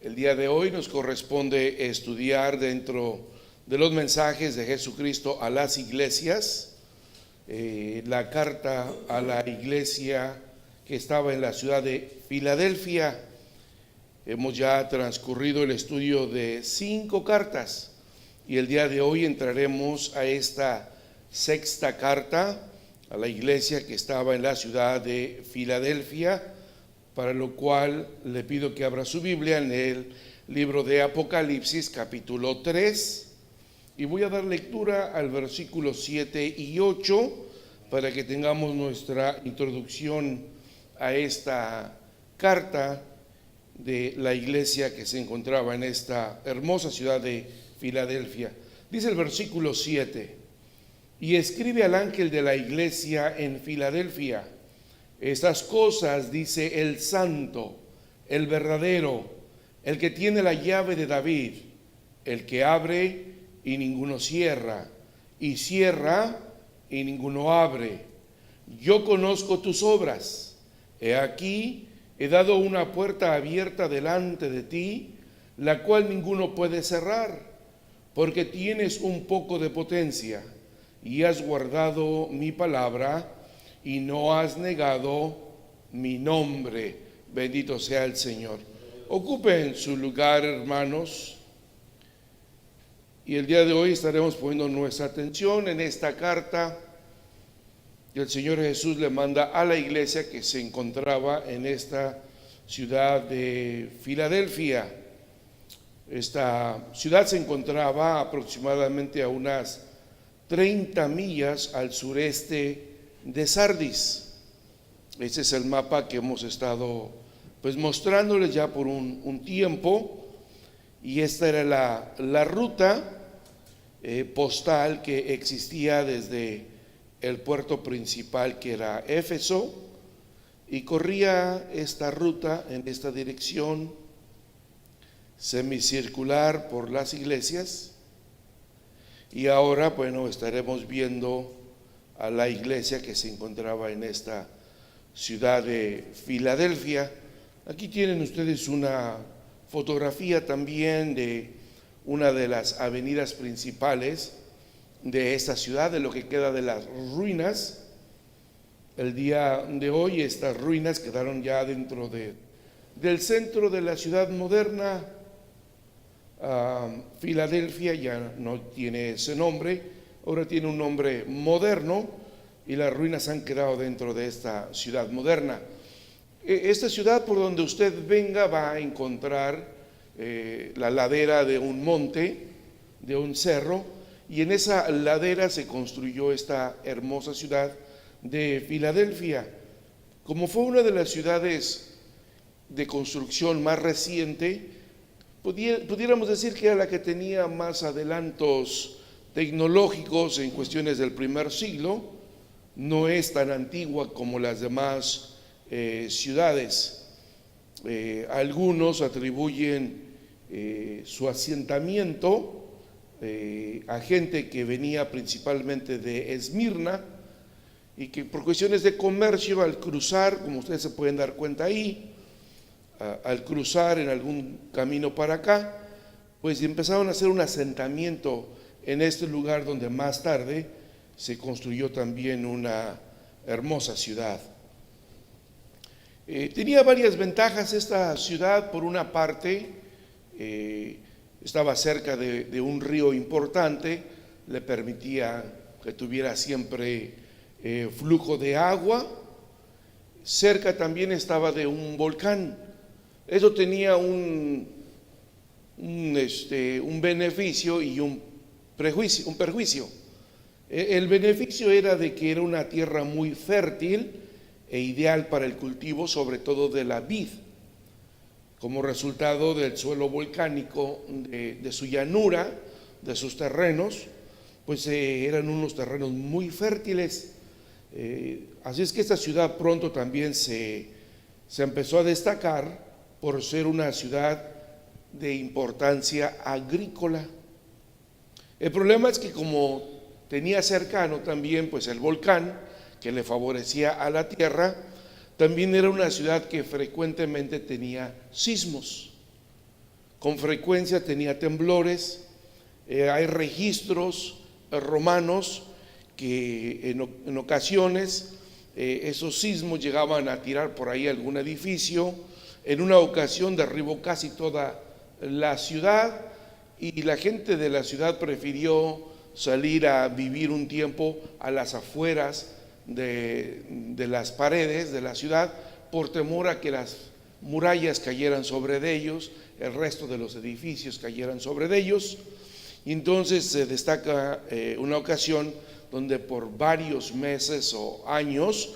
El día de hoy nos corresponde estudiar dentro de los mensajes de Jesucristo a las iglesias, la carta a la iglesia que estaba en la ciudad de Filadelfia. Hemos ya transcurrido el estudio de 5 cartas y el día de hoy entraremos a esta 6ª carta a la iglesia que estaba en la ciudad de Filadelfia, para lo cual le pido que abra su Biblia en el libro de Apocalipsis capítulo 3 y voy a dar lectura al versículo 7 y 8 para que tengamos nuestra introducción a esta carta de la iglesia que se encontraba en esta hermosa ciudad de Filadelfia. Dice el versículo 7: y escribe al ángel de la iglesia en Filadelfia: estas cosas dice el santo, el verdadero, el que tiene la llave de David, el que abre y ninguno cierra, y cierra y ninguno abre. Yo conozco tus obras. He aquí, he dado una puerta abierta delante de ti, la cual ninguno puede cerrar, porque tienes un poco de potencia, y has guardado mi palabra, y no has negado mi nombre. Bendito sea el Señor. Ocupen su lugar, hermanos, y el día de hoy estaremos poniendo nuestra atención en esta carta que el Señor Jesús le manda a la iglesia que se encontraba en esta ciudad de Filadelfia. Esta ciudad se encontraba aproximadamente a unas 30 millas al sureste de Sardis. Ese es el mapa que hemos estado mostrándoles ya por un tiempo, y esta era la ruta postal que existía desde el puerto principal, que era Éfeso, y corría esta ruta en esta dirección semicircular por las iglesias. Y ahora, estaremos viendo a la iglesia que se encontraba en esta ciudad de Filadelfia. Aquí tienen ustedes una fotografía también de una de las avenidas principales de esta ciudad, de lo que queda de las ruinas. El día de hoy estas ruinas quedaron ya dentro del centro de la ciudad moderna. Filadelfia ya no tiene ese nombre, ahora tiene un nombre moderno, y las ruinas han quedado dentro de esta ciudad moderna. Esta ciudad, por donde usted venga, va a encontrar la ladera de un monte, de un cerro, y en esa ladera se construyó esta hermosa ciudad de Filadelfia. Como fue una de las ciudades de construcción más reciente, pudiéramos decir que era la que tenía más adelantos tecnológicos en cuestiones del primer siglo. No es tan antigua como las demás ciudades. Algunos atribuyen su asentamiento a gente que venía principalmente de Esmirna, y que por cuestiones de comercio, al cruzar, como ustedes se pueden dar cuenta ahí, al cruzar en algún camino para acá, empezaron a hacer un asentamiento en este lugar, donde más tarde se construyó también una hermosa ciudad. Tenía varias ventajas esta ciudad. Por una parte, estaba cerca de un río importante, le permitía que tuviera siempre flujo de agua. Cerca también estaba de un volcán. Eso tenía un beneficio y un perjuicio. El beneficio era de que era una tierra muy fértil e ideal para el cultivo, sobre todo de la vid, como resultado del suelo volcánico, de su llanura, de sus terrenos, eran unos terrenos muy fértiles. Así es que esta ciudad pronto también se empezó a destacar por ser una ciudad de importancia agrícola. El problema es que, como tenía cercano también el volcán, que le favorecía a la tierra, también era una ciudad que frecuentemente tenía sismos. con frecuencia tenía temblores. Hay registros romanos que en ocasiones esos sismos llegaban a tirar por ahí algún edificio. En una ocasión derribó casi toda la ciudad y la gente de la ciudad prefirió salir a vivir un tiempo a las afueras de las paredes de la ciudad por temor a que las murallas cayeran sobre de ellos, el resto de los edificios cayeran sobre de ellos. Y entonces se destaca una ocasión donde por varios meses o años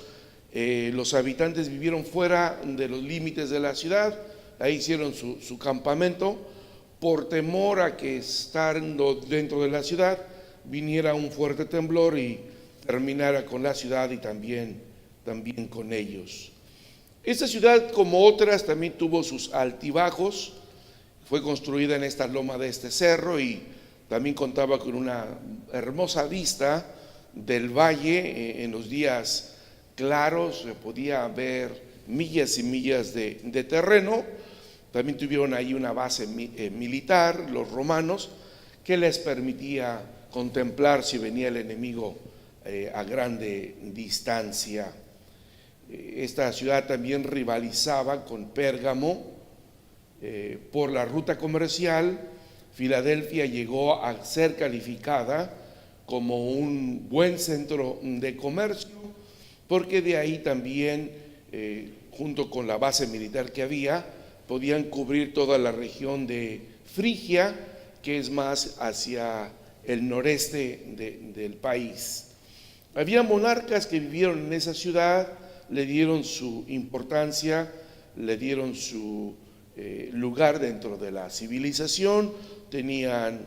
los habitantes vivieron fuera de los límites de la ciudad. Ahí hicieron su campamento por temor a que, estando dentro de la ciudad, viniera un fuerte temblor y terminara con la ciudad y también con ellos. Esta ciudad, como otras, también tuvo sus altibajos. Fue construida en esta loma de este cerro y también contaba con una hermosa vista del valle. En los días claros se podía ver millas y millas de terreno. También tuvieron ahí una base militar, los romanos, que les permitía contemplar si venía el enemigo a grande distancia. Esta ciudad también rivalizaba con Pérgamo por la ruta comercial. Filadelfia llegó a ser calificada como un buen centro de comercio, porque de ahí también, junto con la base militar que había, podían cubrir toda la región de Frigia, que es más hacia el noreste del país. Había monarcas que vivieron en esa ciudad, le dieron su importancia, le dieron su lugar dentro de la civilización. Tenían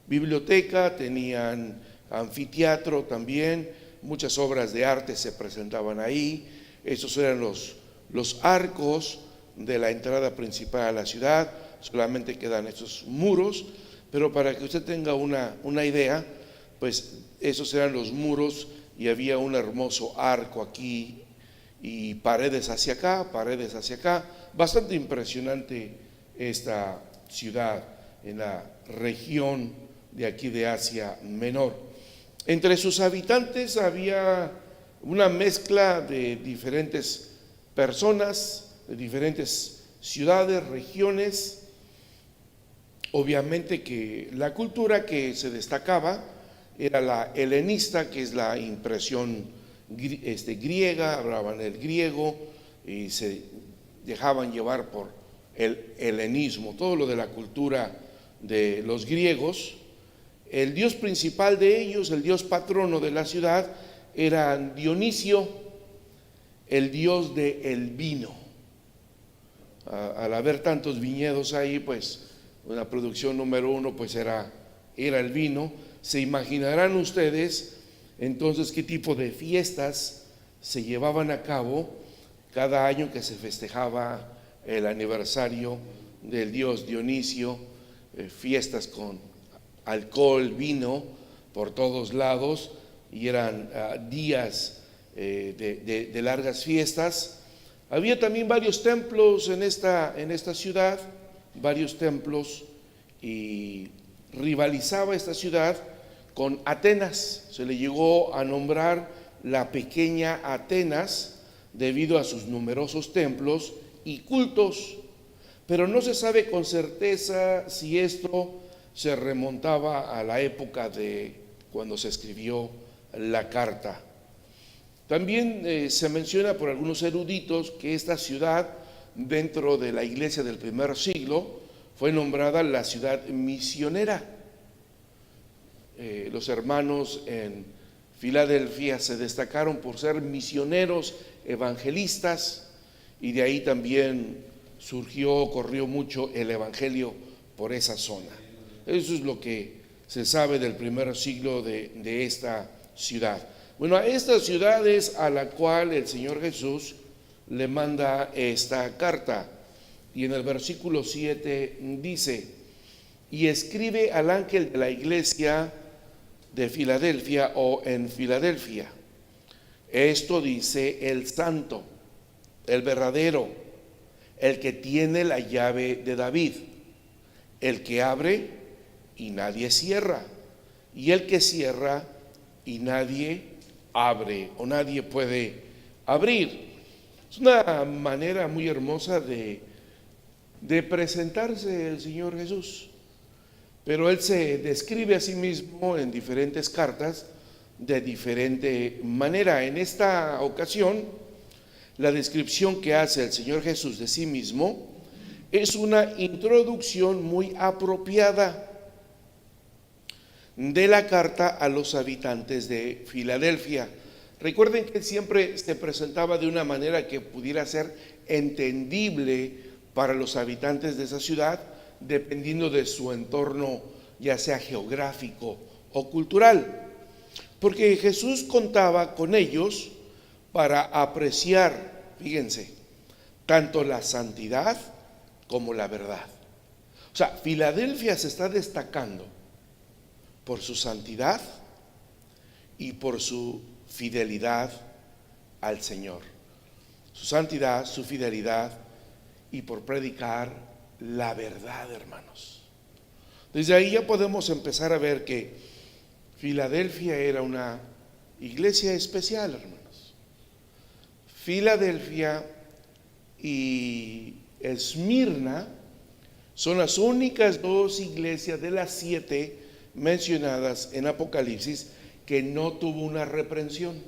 biblioteca, tenían anfiteatro también, muchas obras de arte se presentaban ahí. Esos eran los arcos de la entrada principal a la ciudad. Solamente quedan estos muros, pero para que usted tenga una idea, pues esos eran los muros y había un hermoso arco aquí y paredes hacia acá, bastante impresionante esta ciudad en la región de aquí de Asia Menor. Entre sus habitantes había una mezcla de diferentes personas, de diferentes ciudades, regiones. Obviamente que la cultura que se destacaba era la helenista, que es la impresión griega, hablaban el griego y se dejaban llevar por el helenismo, todo lo de la cultura de los griegos. El dios principal de ellos, el dios patrono de la ciudad, era Dionisio, el dios del vino. Al haber tantos viñedos ahí, pues una producción número uno pues era el vino. Se imaginarán ustedes entonces qué tipo de fiestas se llevaban a cabo cada año que se festejaba el aniversario del dios Dionisio. Fiestas con alcohol, vino por todos lados, y eran días de largas fiestas. Había también varios templos en esta ciudad, varios templos, y rivalizaba esta ciudad con Atenas. Se le llegó a nombrar la pequeña Atenas debido a sus numerosos templos y cultos, pero no se sabe con certeza si esto se remontaba a la época de cuando se escribió la carta. También se menciona por algunos eruditos que esta ciudad, dentro de la iglesia del primer siglo, fue nombrada la ciudad misionera. Los hermanos en Filadelfia se destacaron por ser misioneros evangelistas, y de ahí también corrió mucho el evangelio por esa zona. Eso es lo que se sabe del primer siglo de esta ciudad. Bueno, a esta ciudad es a la cual el Señor Jesús le manda esta carta, y en el versículo 7 dice: y escribe al ángel de la iglesia de Filadelfia o en Filadelfia, esto dice el santo, el verdadero, el que tiene la llave de David, el que abre y nadie cierra, y el que cierra y nadie abre o nadie puede abrir. Es una manera muy hermosa de presentarse el Señor Jesús, pero Él se describe a sí mismo en diferentes cartas de diferente manera. En esta ocasión, la descripción que hace el Señor Jesús de sí mismo es una introducción muy apropiada de la carta a los habitantes de Filadelfia. Recuerden que siempre se presentaba de una manera que pudiera ser entendible para los habitantes de esa ciudad, dependiendo de su entorno, ya sea geográfico o cultural, porque Jesús contaba con ellos para apreciar, fíjense, tanto la santidad como la verdad. O sea, Filadelfia se está destacando por su santidad y por su fidelidad al Señor. Su santidad, su fidelidad y por predicar la verdad, hermanos. Desde ahí ya podemos empezar a ver que Filadelfia era una iglesia especial, hermanos. Filadelfia y Esmirna son las únicas dos iglesias de las 7 mencionadas en Apocalipsis que no tuvo una reprensión,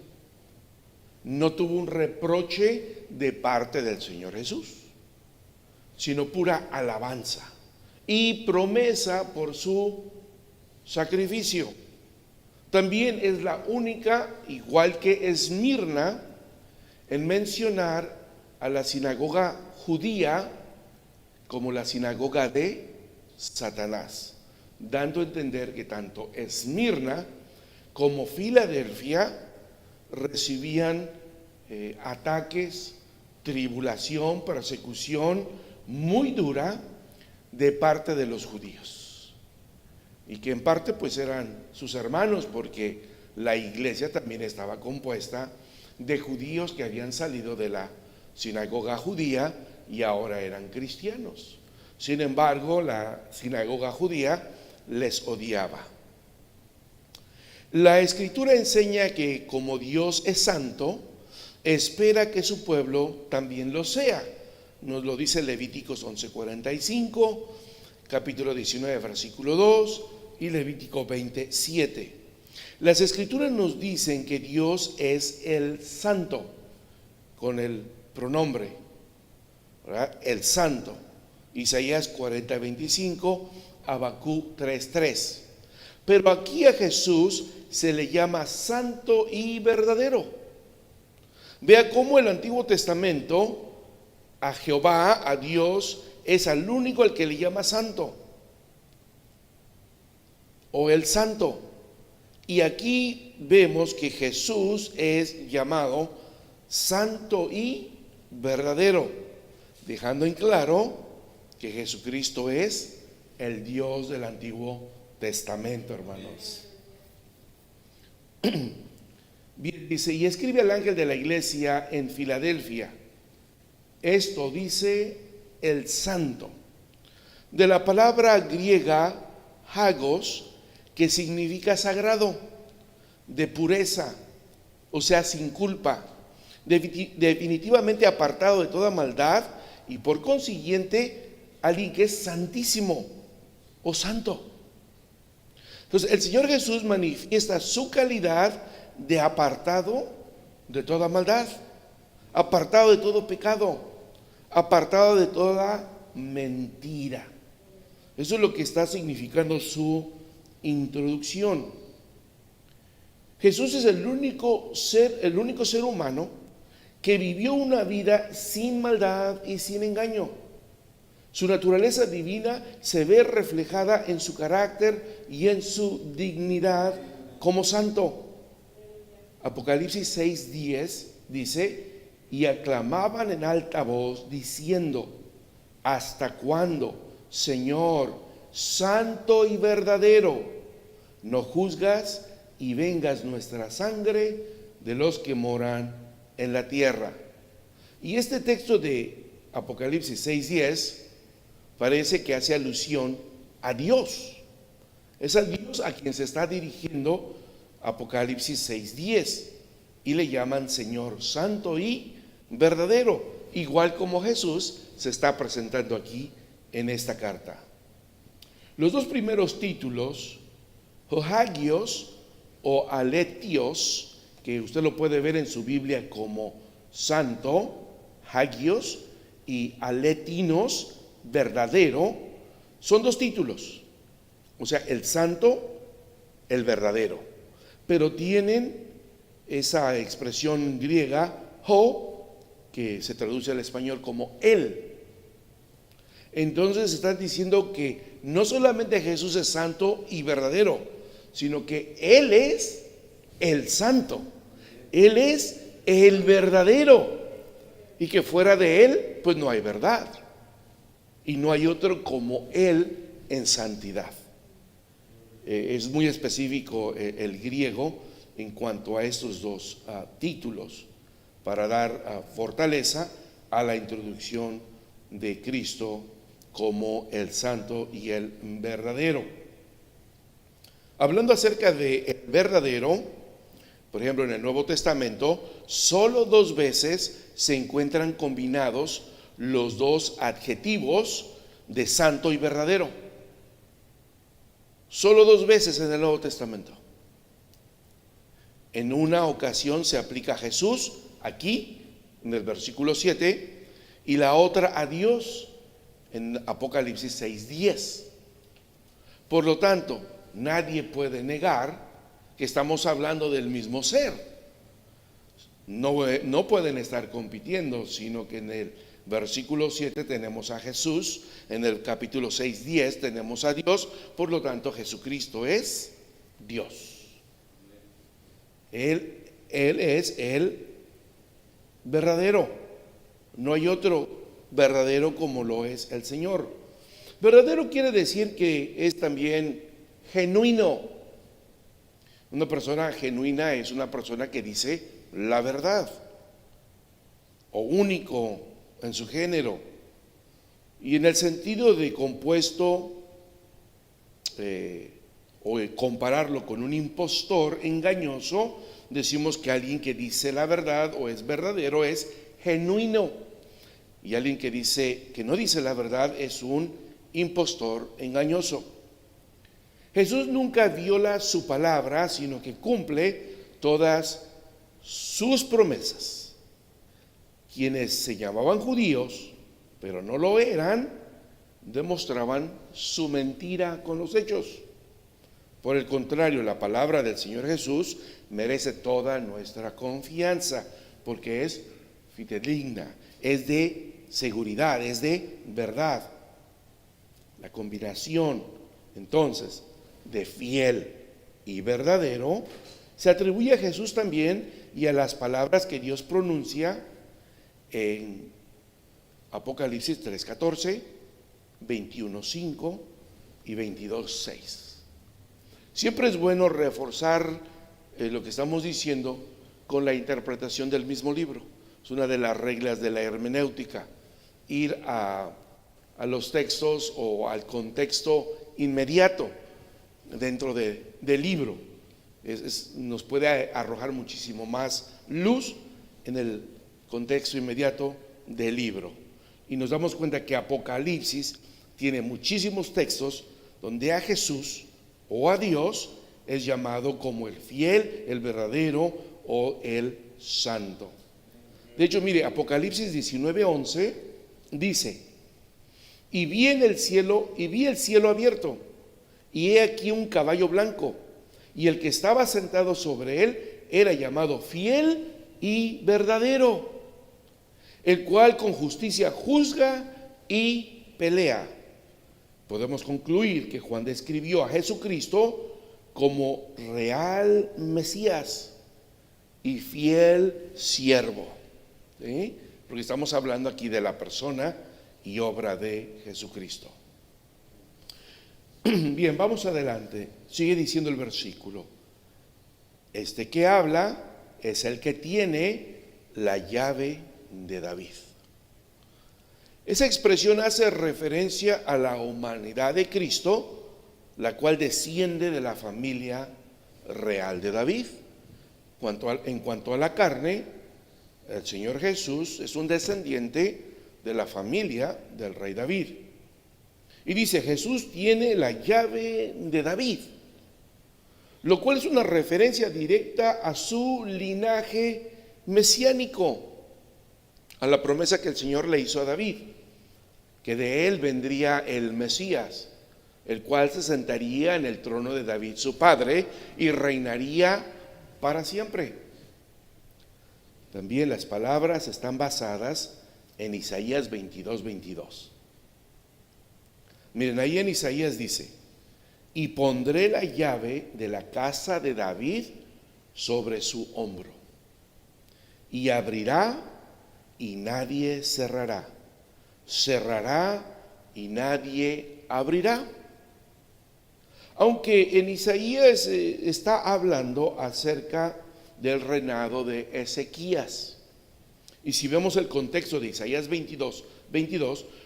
no tuvo un reproche de parte del Señor Jesús, sino pura alabanza y promesa por su sacrificio. También es la única, igual que Esmirna, en mencionar a la sinagoga judía como la sinagoga de Satanás, dando a entender que tanto Esmirna como Filadelfia recibían ataques, tribulación, persecución muy dura de parte de los judíos, y que en parte pues eran sus hermanos, porque la iglesia también estaba compuesta de judíos que habían salido de la sinagoga judía y ahora eran cristianos. Sin embargo, la sinagoga judía les odiaba. La Escritura enseña que como Dios es santo, espera que su pueblo también lo sea. Nos lo dice Levíticos 11:45, capítulo 19, versículo 2 y Levítico 20:7. Las Escrituras nos dicen que Dios es el santo, con el pronombre, ¿verdad? El santo. Isaías 40:25, Habacuc 3:3. Pero aquí a Jesús se le llama santo y verdadero. Vea cómo el Antiguo Testamento a Jehová, a Dios, es al único al que le llama santo o el santo. Y aquí vemos que Jesús es llamado santo y verdadero, dejando en claro que Jesucristo es el Dios del Antiguo Testamento, hermanos. Bien, dice, y escribe al ángel de la iglesia en Filadelfia, esto dice el santo, de la palabra griega hagos, que significa sagrado, de pureza, o sea, sin culpa, definitivamente apartado de toda maldad y por consiguiente alguien que es santísimo o santo. Entonces el Señor Jesús manifiesta su calidad de apartado de toda maldad, apartado de todo pecado, apartado de toda mentira. Eso es lo que está significando su introducción. Jesús es el único ser humano que vivió una vida sin maldad y sin engaño. Su naturaleza divina se ve reflejada en su carácter y en su dignidad como santo. Apocalipsis 6:10 dice, y aclamaban en alta voz diciendo, ¿hasta cuándo, Señor, santo y verdadero, no juzgas y vengas nuestra sangre de los que moran en la tierra? Y este texto de Apocalipsis 6:10 parece que hace alusión a Dios. Es a Dios a quien se está dirigiendo Apocalipsis 6:10 y le llaman Señor Santo y verdadero, igual como Jesús se está presentando aquí en esta carta. Los dos primeros títulos, Hagios o Aletios, que usted lo puede ver en su Biblia como santo, Hagios, y Aletinos, verdadero, son dos títulos. O sea, el santo, el verdadero. Pero tienen esa expresión griega, ho, que se traduce al español como él. Entonces están diciendo que no solamente Jesús es santo y verdadero, sino que Él es el santo, Él es el verdadero, y que fuera de Él pues no hay verdad y no hay otro como Él en santidad. Es muy específico el griego en cuanto a estos dos títulos para dar fortaleza a la introducción de Cristo como el santo y el verdadero. Hablando acerca de el verdadero, por ejemplo en el Nuevo Testamento, solo 2 veces se encuentran combinados los dos adjetivos de santo y verdadero. Solo 2 veces en el Nuevo Testamento. En una ocasión se aplica a Jesús, aquí, en el versículo 7, y la otra a Dios, en Apocalipsis 6:10. Por lo tanto, nadie puede negar que estamos hablando del mismo ser. No pueden estar compitiendo, sino que en el versículo 7 tenemos a Jesús, en el capítulo 6:10 tenemos a Dios. Por lo tanto, Jesucristo es Dios. Él es el verdadero. No hay otro verdadero como lo es el Señor. Verdadero quiere decir que es también genuino. Una persona genuina es una persona que dice la verdad, o único en su género. Y en el sentido de compuesto, o compararlo con un impostor engañoso, decimos que alguien que dice la verdad o es verdadero es genuino, y alguien que dice que no dice la verdad es un impostor engañoso. Jesús nunca viola su palabra, sino que cumple todas sus promesas. Quienes se llamaban judíos, pero no lo eran, demostraban su mentira con los hechos. Por el contrario, la palabra del Señor Jesús merece toda nuestra confianza, porque es fidedigna, es de seguridad, es de verdad. La combinación, entonces, de fiel y verdadero se atribuye a Jesús también y a las palabras que Dios pronuncia en Apocalipsis 3:14, 21:5 y 22:6. Siempre es bueno reforzar lo que estamos diciendo con la interpretación del mismo libro. Es una de las reglas de la hermenéutica, ir a los textos o al contexto inmediato dentro del libro. Nos puede arrojar muchísimo más luz en el contexto inmediato del libro. Y nos damos cuenta que Apocalipsis tiene muchísimos textos donde a Jesús o a Dios es llamado como el fiel, el verdadero o el santo. De hecho, mire, Apocalipsis 19:11 dice: y vi el cielo abierto, y he aquí un caballo blanco, y el que estaba sentado sobre él era llamado fiel y verdadero, el cual con justicia juzga y pelea. Podemos concluir que Juan describió a Jesucristo como real Mesías y fiel siervo, ¿sí? Porque estamos hablando aquí de la persona y obra de Jesucristo. Bien, vamos adelante. Sigue diciendo el versículo: este que habla es el que tiene la llave de David. Esa expresión hace referencia a la humanidad de Cristo, la cual desciende de la familia real de David. En cuanto a la carne, el Señor Jesús es un descendiente de la familia del rey David. Y dice, Jesús tiene la llave de David, lo cual es una referencia directa a su linaje mesiánico, a la promesa que el Señor le hizo a David, que de él vendría el Mesías, el cual se sentaría en el trono de David su padre y reinaría para siempre. También las palabras están basadas en Isaías 22:22. Miren, ahí en Isaías dice, y pondré la llave de la casa de David sobre su hombro, y abrirá y nadie cerrará, cerrará y nadie abrirá. Aunque en Isaías está hablando acerca del reinado de Ezequías. Y si vemos el contexto de Isaías 22,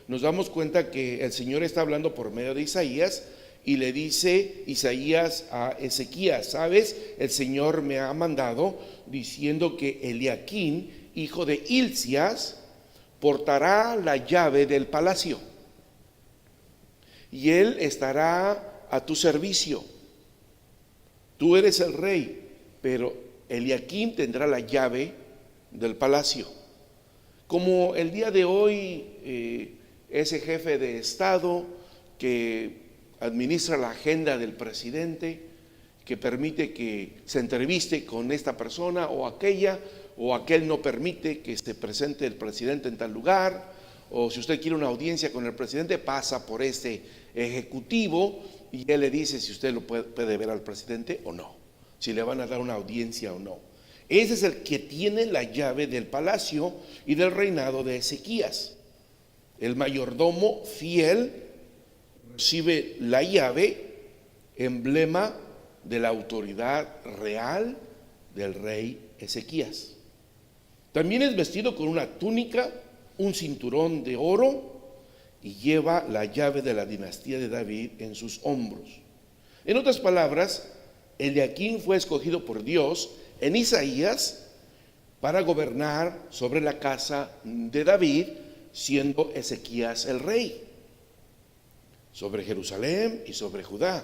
nos damos cuenta que el Señor está hablando por medio de Isaías y le dice Isaías a Ezequías, ¿sabes? El Señor me ha mandado diciendo que Eliaquín, hijo de Hilcías, portará la llave del palacio y él estará a tu servicio. Tú eres el rey, pero Eliaquín tendrá la llave del palacio. Como el día de hoy ese jefe de Estado que administra la agenda del presidente, que permite que se entreviste con esta persona o aquella, o aquel no permite que se presente el presidente en tal lugar, o si usted quiere una audiencia con el presidente, pasa por este ejecutivo y él le dice si usted lo puede ver al presidente o no, si le van a dar una audiencia o no. Ese es el que tiene la llave del palacio y del reinado de Ezequías. El mayordomo fiel recibe la llave, emblema de la autoridad real del rey Ezequías. También es vestido con una túnica, un cinturón de oro y lleva la llave de la dinastía de David en sus hombros. En otras palabras, Eliaquín fue escogido por Dios en Isaías para gobernar sobre la casa de David, siendo Ezequías el rey, sobre Jerusalén y sobre Judá,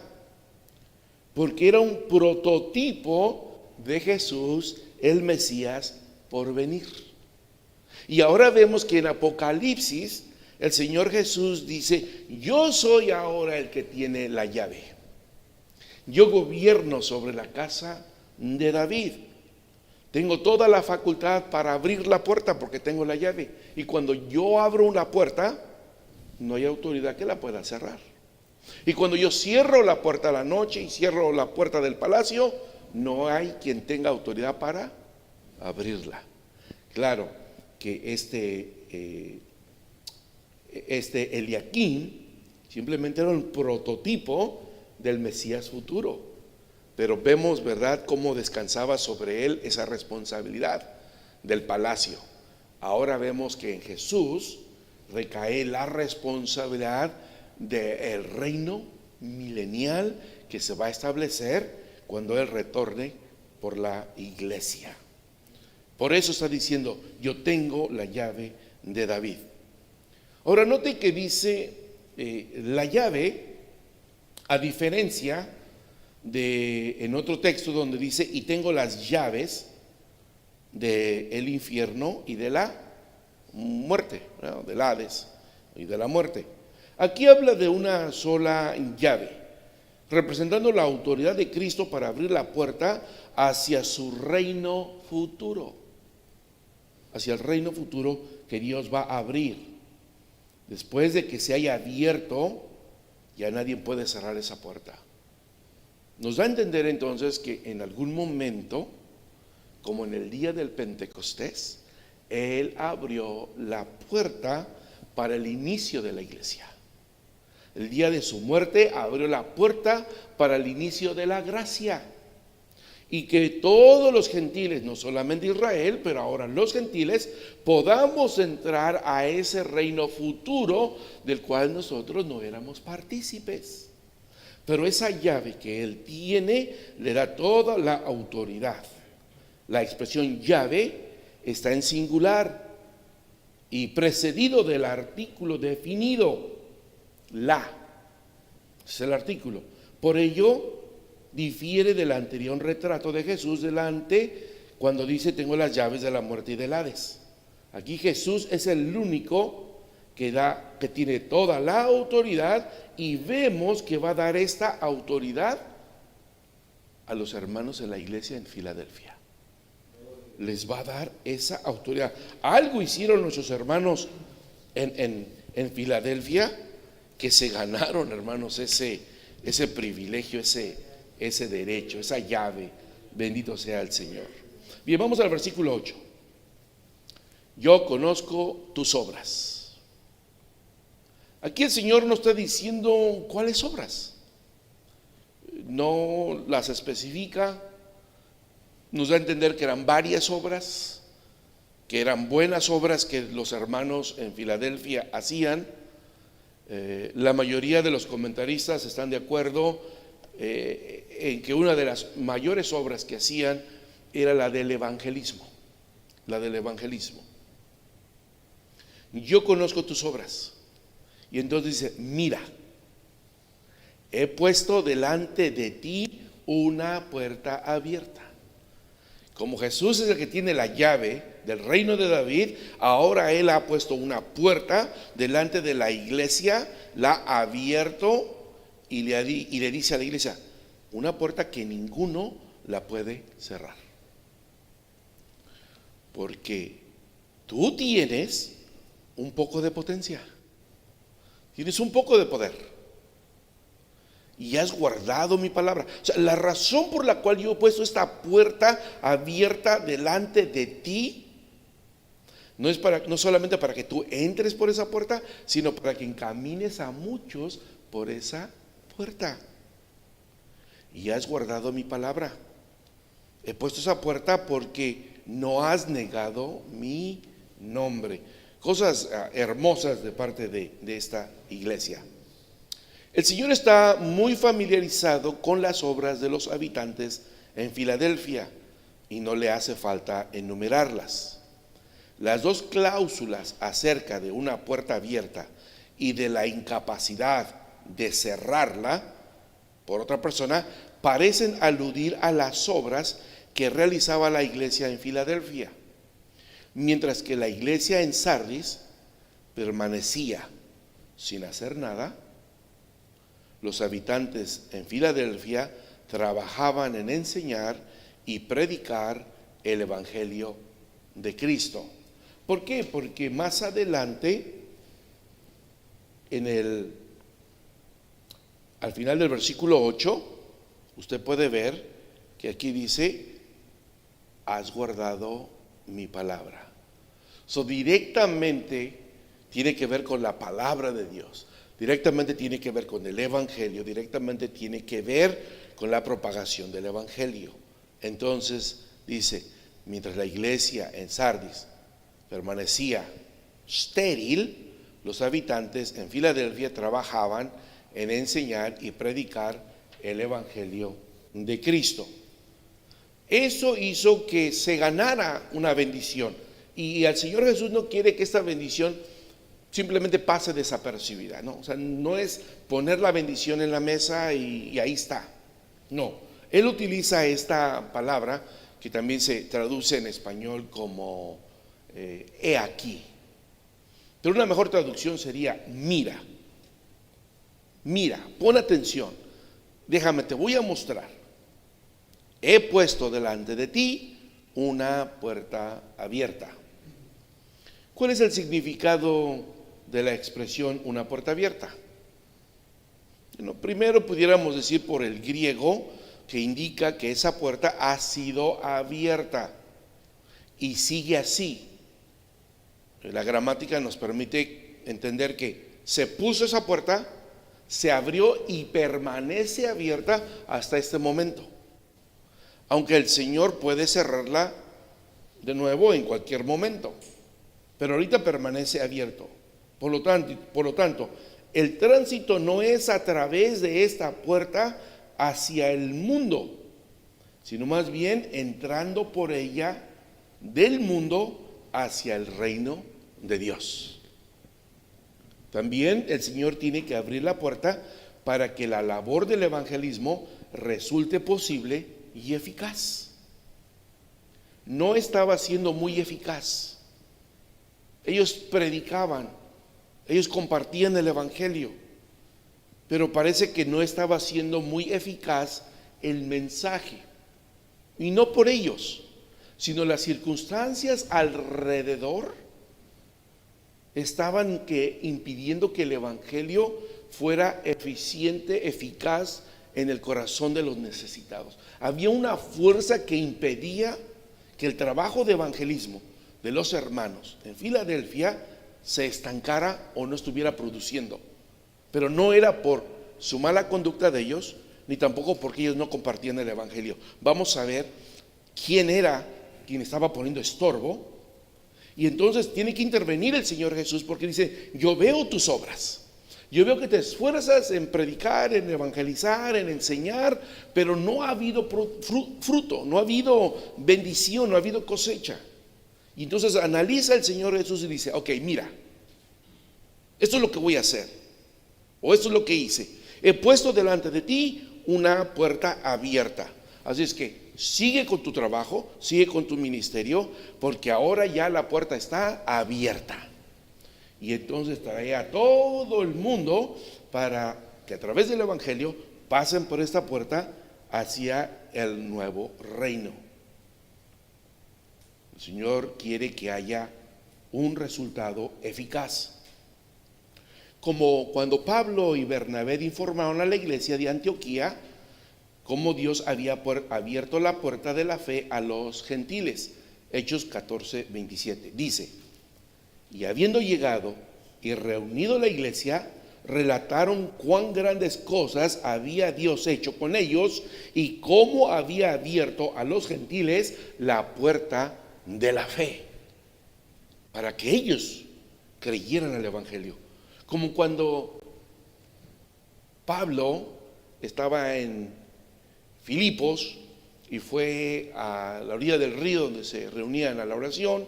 porque era un prototipo de Jesús, el Mesías por venir. Y ahora vemos que en Apocalipsis el Señor Jesús dice, yo soy ahora el que tiene la llave. Yo gobierno sobre la casa de David. Tengo toda la facultad para abrir la puerta porque tengo la llave. Y cuando yo abro una puerta, no hay autoridad que la pueda cerrar. Y cuando yo cierro la puerta a la noche y cierro la puerta del palacio, no hay quien tenga autoridad para abrirla. Claro que este Eliaquín simplemente era un prototipo del Mesías futuro, pero vemos, ¿verdad?, cómo descansaba sobre él esa responsabilidad del palacio. Ahora vemos que en Jesús recae la responsabilidad del reino milenial que se va a establecer cuando él retorne por la iglesia. Por eso está diciendo, yo tengo la llave de David. Ahora note que dice la llave, a diferencia de en otro texto donde dice, y tengo las llaves del infierno y de la muerte, ¿no?, del Hades y de la muerte. Aquí habla de una sola llave, representando la autoridad de Cristo para abrir la puerta hacia su reino futuro, hacia el reino futuro que Dios va a abrir. Después de que se haya abierto, ya nadie puede cerrar esa puerta. Nos da a entender entonces que en algún momento, como en el día del Pentecostés, Él abrió la puerta para el inicio de la iglesia. El día de su muerte abrió la puerta para el inicio de la gracia. y que todos los gentiles, no solamente Israel, pero ahora los gentiles, podamos entrar a ese reino futuro del cual nosotros no éramos partícipes. Pero esa llave que Él tiene le da toda la autoridad. La expresión llave está en singular y precedido del artículo definido, la. Es el artículo. Por ello difiere del anterior retrato de Jesús delante cuando dice tengo las llaves de la muerte y del Hades. Aquí Jesús es el único que tiene toda la autoridad, y vemos que va a dar esta autoridad a los hermanos en la iglesia en Filadelfia. Les va a dar esa autoridad. Algo hicieron nuestros hermanos en Filadelfia que se ganaron, hermanos, ese privilegio, ese derecho, esa llave. Bendito sea el Señor. Bien, vamos al versículo 8. Yo conozco tus obras. Aquí el Señor no está diciendo cuáles obras, no las especifica, nos da a entender que eran varias obras, que eran buenas obras que los hermanos en Filadelfia hacían. La mayoría de los comentaristas están de acuerdo en que una de las mayores obras que hacían era la del evangelismo. Yo conozco tus obras. Y entonces dice, mira, he puesto delante de ti una puerta abierta. Como Jesús es el que tiene la llave del reino de David, ahora Él ha puesto una puerta delante de la iglesia, la ha abierto y le dice a la iglesia, una puerta que ninguno la puede cerrar. Porque tú tienes un poco de potencia. Tienes un poco de poder y has guardado mi palabra. O sea, la razón por la cual yo he puesto esta puerta abierta delante de ti no solamente para que tú entres por esa puerta, sino para que encamines a muchos por esa puerta. Y has guardado mi palabra. He puesto esa puerta porque no has negado mi nombre. Cosas hermosas de parte de esta iglesia. El Señor está muy familiarizado con las obras de los habitantes en Filadelfia y no le hace falta enumerarlas. Las dos cláusulas acerca de una puerta abierta y de la incapacidad de cerrarla por otra persona parecen aludir a las obras que realizaba la iglesia en Filadelfia. Mientras que la iglesia en Sardis permanecía sin hacer nada, los habitantes en Filadelfia trabajaban en enseñar y predicar el evangelio de Cristo. ¿Por qué? Porque más adelante, al final del versículo 8, usted puede ver que aquí dice, has guardado mi palabra. Directamente tiene que ver con la palabra de Dios, directamente tiene que ver con el evangelio, directamente tiene que ver con la propagación del evangelio. Entonces dice, mientras la iglesia en Sardis permanecía estéril, los habitantes en Filadelfia trabajaban en enseñar y predicar el evangelio de Cristo. Eso hizo que se ganara una bendición, y el Señor Jesús no quiere que esta bendición simplemente pase desapercibida, ¿no? O sea, no es poner la bendición en la mesa y ahí está. No, Él utiliza esta palabra que también se traduce en español como he aquí. Pero una mejor traducción sería mira, pon atención, déjame, te voy a mostrar. He puesto delante de ti una puerta abierta. ¿Cuál es el significado de la expresión una puerta abierta? Bueno, primero pudiéramos decir por el griego, que indica que esa puerta ha sido abierta y sigue así. La gramática nos permite entender que se puso esa puerta, se abrió y permanece abierta hasta este momento. aunque el Señor puede cerrarla de nuevo en cualquier momento, pero ahorita permanece abierto. Por lo tanto, el tránsito no es a través de esta puerta hacia el mundo, sino más bien entrando por ella del mundo hacia el reino de Dios. También el Señor tiene que abrir la puerta para que la labor del evangelismo resulte posible y eficaz. No estaba siendo muy eficaz. Ellos predicaban, ellos compartían el evangelio, pero parece que no estaba siendo muy eficaz el mensaje. Y no por ellos, sino las circunstancias alrededor estaban impidiendo que el evangelio fuera eficiente, eficaz en el corazón de los necesitados. Había una fuerza que impedía que el trabajo de evangelismo de los hermanos en Filadelfia se estancara o no estuviera produciendo. Pero no era por su mala conducta de ellos, ni tampoco porque ellos no compartían el evangelio. Vamos a ver quién era quien estaba poniendo estorbo. Y entonces tiene que intervenir el Señor Jesús, porque dice: yo veo tus obras, yo veo que te esfuerzas en predicar, en evangelizar, en enseñar, pero no ha habido fruto, no ha habido bendición, no ha habido cosecha. Y entonces analiza el Señor Jesús y dice: ok, mira, esto es lo que voy a hacer, o esto es lo que hice. He puesto delante de ti una puerta abierta. Así es que sigue con tu trabajo, sigue con tu ministerio, porque ahora ya la puerta está abierta. Y entonces trae a todo el mundo para que a través del evangelio pasen por esta puerta hacia el nuevo reino. El Señor quiere que haya un resultado eficaz. Como cuando Pablo y Bernabé informaron a la iglesia de Antioquía cómo Dios había abierto la puerta de la fe a los gentiles. Hechos 14:27 dice: y habiendo llegado y reunido la iglesia, relataron cuán grandes cosas había Dios hecho con ellos y cómo había abierto a los gentiles la puerta de la fe, para que ellos creyeran al evangelio. Como cuando Pablo estaba en Filipos y fue a la orilla del río donde se reunían a la oración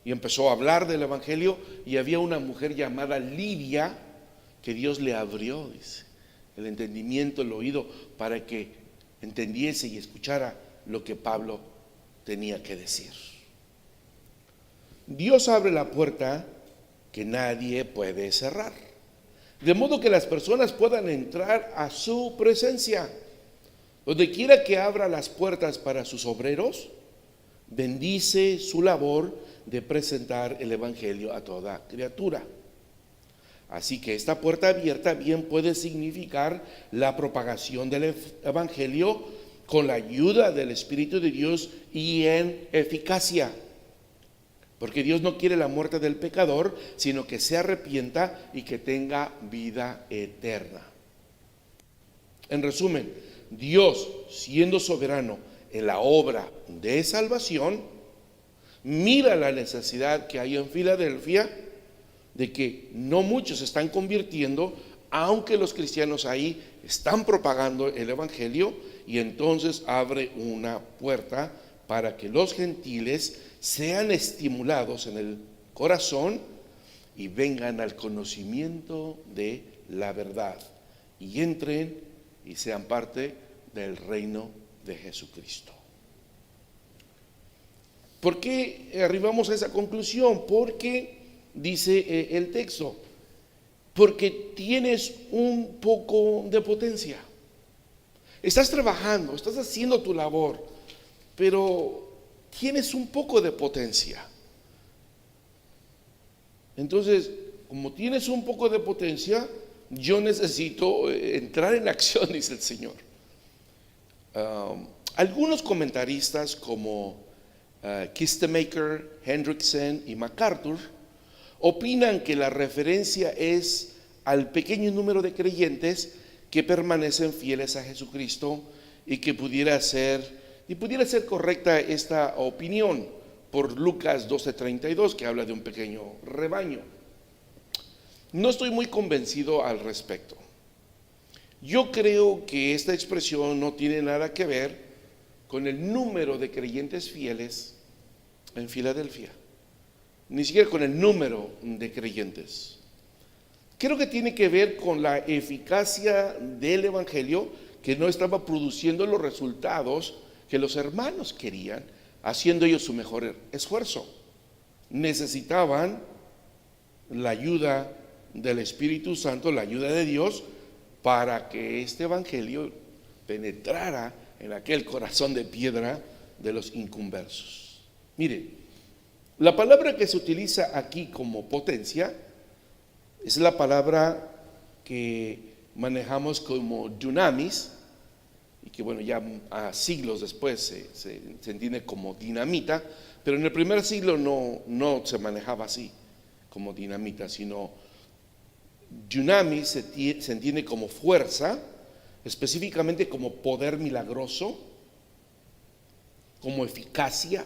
y empezó a hablar del evangelio, y había una mujer llamada Lidia que Dios le abrió, dice, el entendimiento, el oído, para que entendiese y escuchara lo que Pablo tenía que decir. Dios abre la puerta que nadie puede cerrar, de modo que las personas puedan entrar a su presencia. Donde quiera que abra las puertas para sus obreros, bendice su labor de presentar el evangelio a toda criatura. Así que esta puerta abierta bien puede significar la propagación del evangelio con la ayuda del Espíritu de Dios y en eficacia. Porque Dios no quiere la muerte del pecador, sino que se arrepienta y que tenga vida eterna. En resumen, Dios, siendo soberano en la obra de salvación, mira la necesidad que hay en Filadelfia de que no muchos se están convirtiendo, aunque los cristianos ahí están propagando el evangelio, y entonces abre una puerta para que los gentiles sean estimulados en el corazón y vengan al conocimiento de la verdad y entren y sean parte del reino de Jesucristo. ¿Por qué arribamos a esa conclusión? Porque dice el texto: porque tienes un poco de potencia. Estás trabajando, estás haciendo tu labor, pero tienes un poco de potencia. Entonces, como tienes un poco de potencia, yo necesito entrar en acción, dice el Señor. Algunos comentaristas como Kistemaker, Hendrickson y MacArthur opinan que la referencia es al pequeño número de creyentes que permanecen fieles a Jesucristo y que pudiera ser Y pudiera ser correcta esta opinión por Lucas 12:32, que habla de un pequeño rebaño. No estoy muy convencido al respecto. Yo creo que esta expresión no tiene nada que ver con el número de creyentes fieles en Filadelfia, ni siquiera con el número de creyentes. Creo que tiene que ver con la eficacia del evangelio, que no estaba produciendo los resultados que los hermanos querían, haciendo ellos su mejor esfuerzo. Necesitaban la ayuda del Espíritu Santo, la ayuda de Dios, para que este evangelio penetrara en aquel corazón de piedra de los inconversos. Mire, la palabra que se utiliza aquí como potencia es la palabra que manejamos como dunamis, y que bueno, ya a siglos después se entiende como dinamita, pero en el primer siglo no se manejaba así como dinamita, sino dunamis se entiende como fuerza, específicamente como poder milagroso, como eficacia,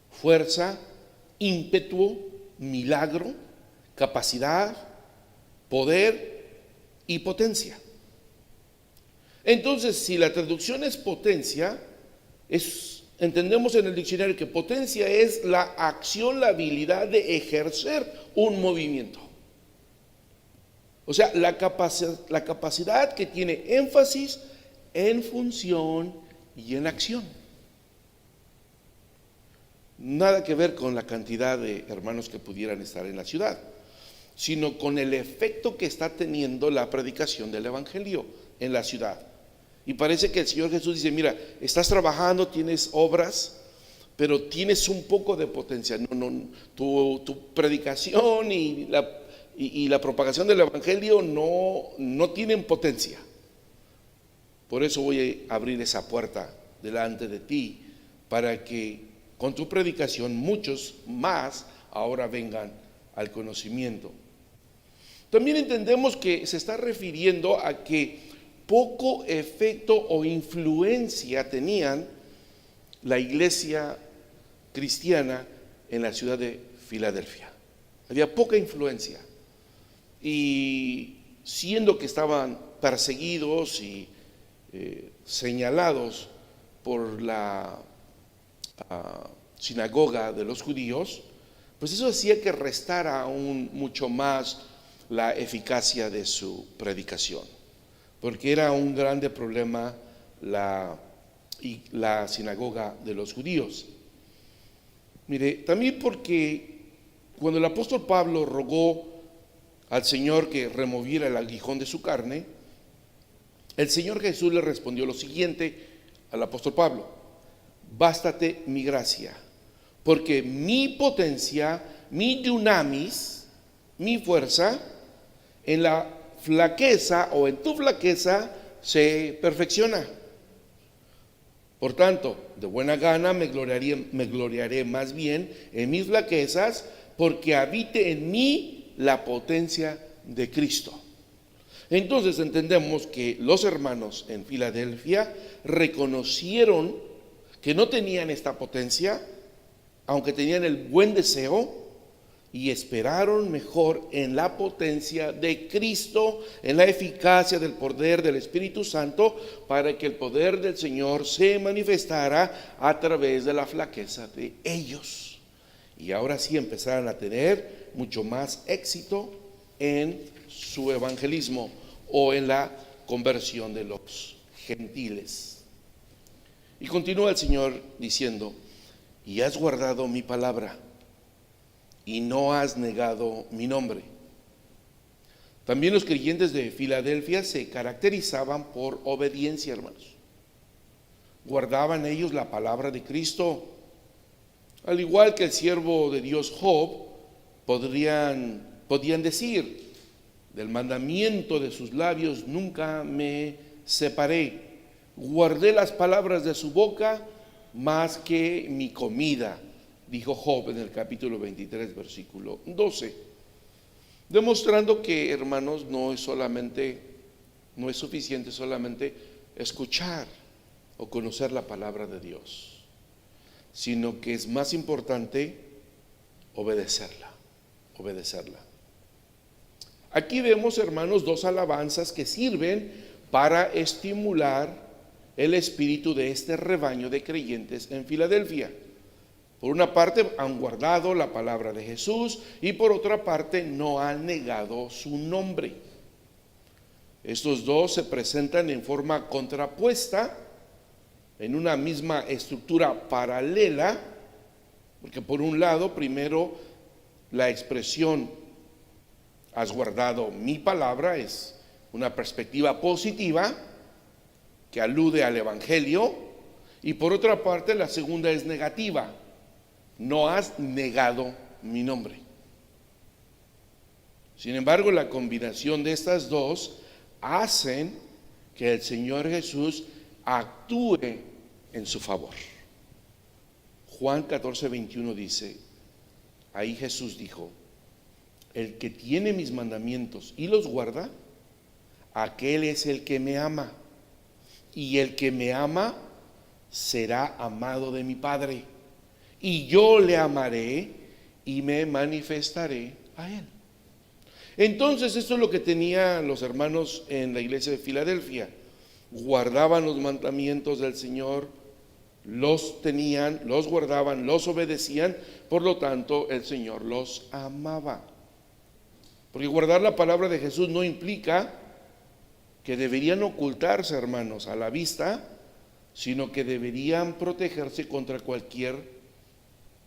fuerza, ímpetu, milagro, capacidad, poder y potencia. Entonces, si la traducción es potencia, entendemos en el diccionario que potencia es la acción, la habilidad de ejercer un movimiento. O sea, la capacidad que tiene énfasis en función y en acción. Nada que ver con la cantidad de hermanos que pudieran estar en la ciudad, sino con el efecto que está teniendo la predicación del evangelio en la ciudad. Y parece que el Señor Jesús dice: mira, estás trabajando, tienes obras, pero tienes un poco de potencia. Tu predicación y la propagación del evangelio no tienen potencia. Por eso voy a abrir esa puerta delante de ti, para que con tu predicación muchos más ahora vengan al conocimiento. También entendemos que se está refiriendo a que poco efecto o influencia tenían la iglesia cristiana en la ciudad de Filadelfia. Había poca influencia, y siendo que estaban perseguidos y señalados por la sinagoga de los judíos, pues eso hacía que restara aún mucho más la eficacia de su predicación, porque era un grande problema la sinagoga de los judíos. Mire, también porque cuando el apóstol Pablo rogó al Señor que removiera el aguijón de su carne, el Señor Jesús le respondió lo siguiente al apóstol Pablo: bástate mi gracia, porque mi potencia, mi dunamis, mi fuerza, en la flaqueza o en tu flaqueza se perfecciona. Por tanto, de buena gana me gloriaré más bien en mis flaquezas, porque habite en mí la potencia de Cristo. Entonces entendemos que los hermanos en Filadelfia reconocieron que no tenían esta potencia, aunque tenían el buen deseo, y esperaron mejor en la potencia de Cristo, en la eficacia del poder del Espíritu Santo, para que el poder del Señor se manifestara a través de la flaqueza de ellos. Y ahora sí empezaron a tener mucho más éxito en su evangelismo o en la conversión de los gentiles. Y continúa el Señor diciendo: y has guardado mi palabra, y no has negado mi nombre. También los creyentes de Filadelfia se caracterizaban por obediencia, hermanos. Guardaban ellos la palabra de Cristo, al igual que el siervo de Dios Job. Podían decir: del mandamiento de sus labios nunca me separé. Guardé las palabras de su boca más que mi comida, dijo Job en el capítulo 23, versículo 12. Demostrando que, hermanos, no es suficiente solamente escuchar o conocer la palabra de Dios, sino que es más importante obedecerla. Aquí vemos, hermanos, dos alabanzas que sirven para estimular el espíritu de este rebaño de creyentes en Filadelfia. Por una parte han guardado la palabra de Jesús y por otra parte no han negado su nombre. Estos dos se presentan en forma contrapuesta, en una misma estructura paralela, porque por un lado, primero, la expresión has guardado mi palabra es una perspectiva positiva que alude al Evangelio, y por otra parte la segunda es negativa, no has negado mi nombre. Sin embargo, la combinación de estas dos hacen que el Señor Jesús actúe en su favor. Juan 14:21 dice, ahí Jesús dijo, el que tiene mis mandamientos y los guarda, aquel es el que me ama, y el que me ama será amado de mi Padre, y yo le amaré y me manifestaré a él. Entonces esto es lo que tenían los hermanos en la iglesia de Filadelfia. Guardaban los mandamientos del Señor, los tenían, los guardaban, los obedecían, por lo tanto el Señor los amaba. Porque guardar la palabra de Jesús no implica que deberían ocultarse, hermanos, a la vista, sino que deberían protegerse contra cualquier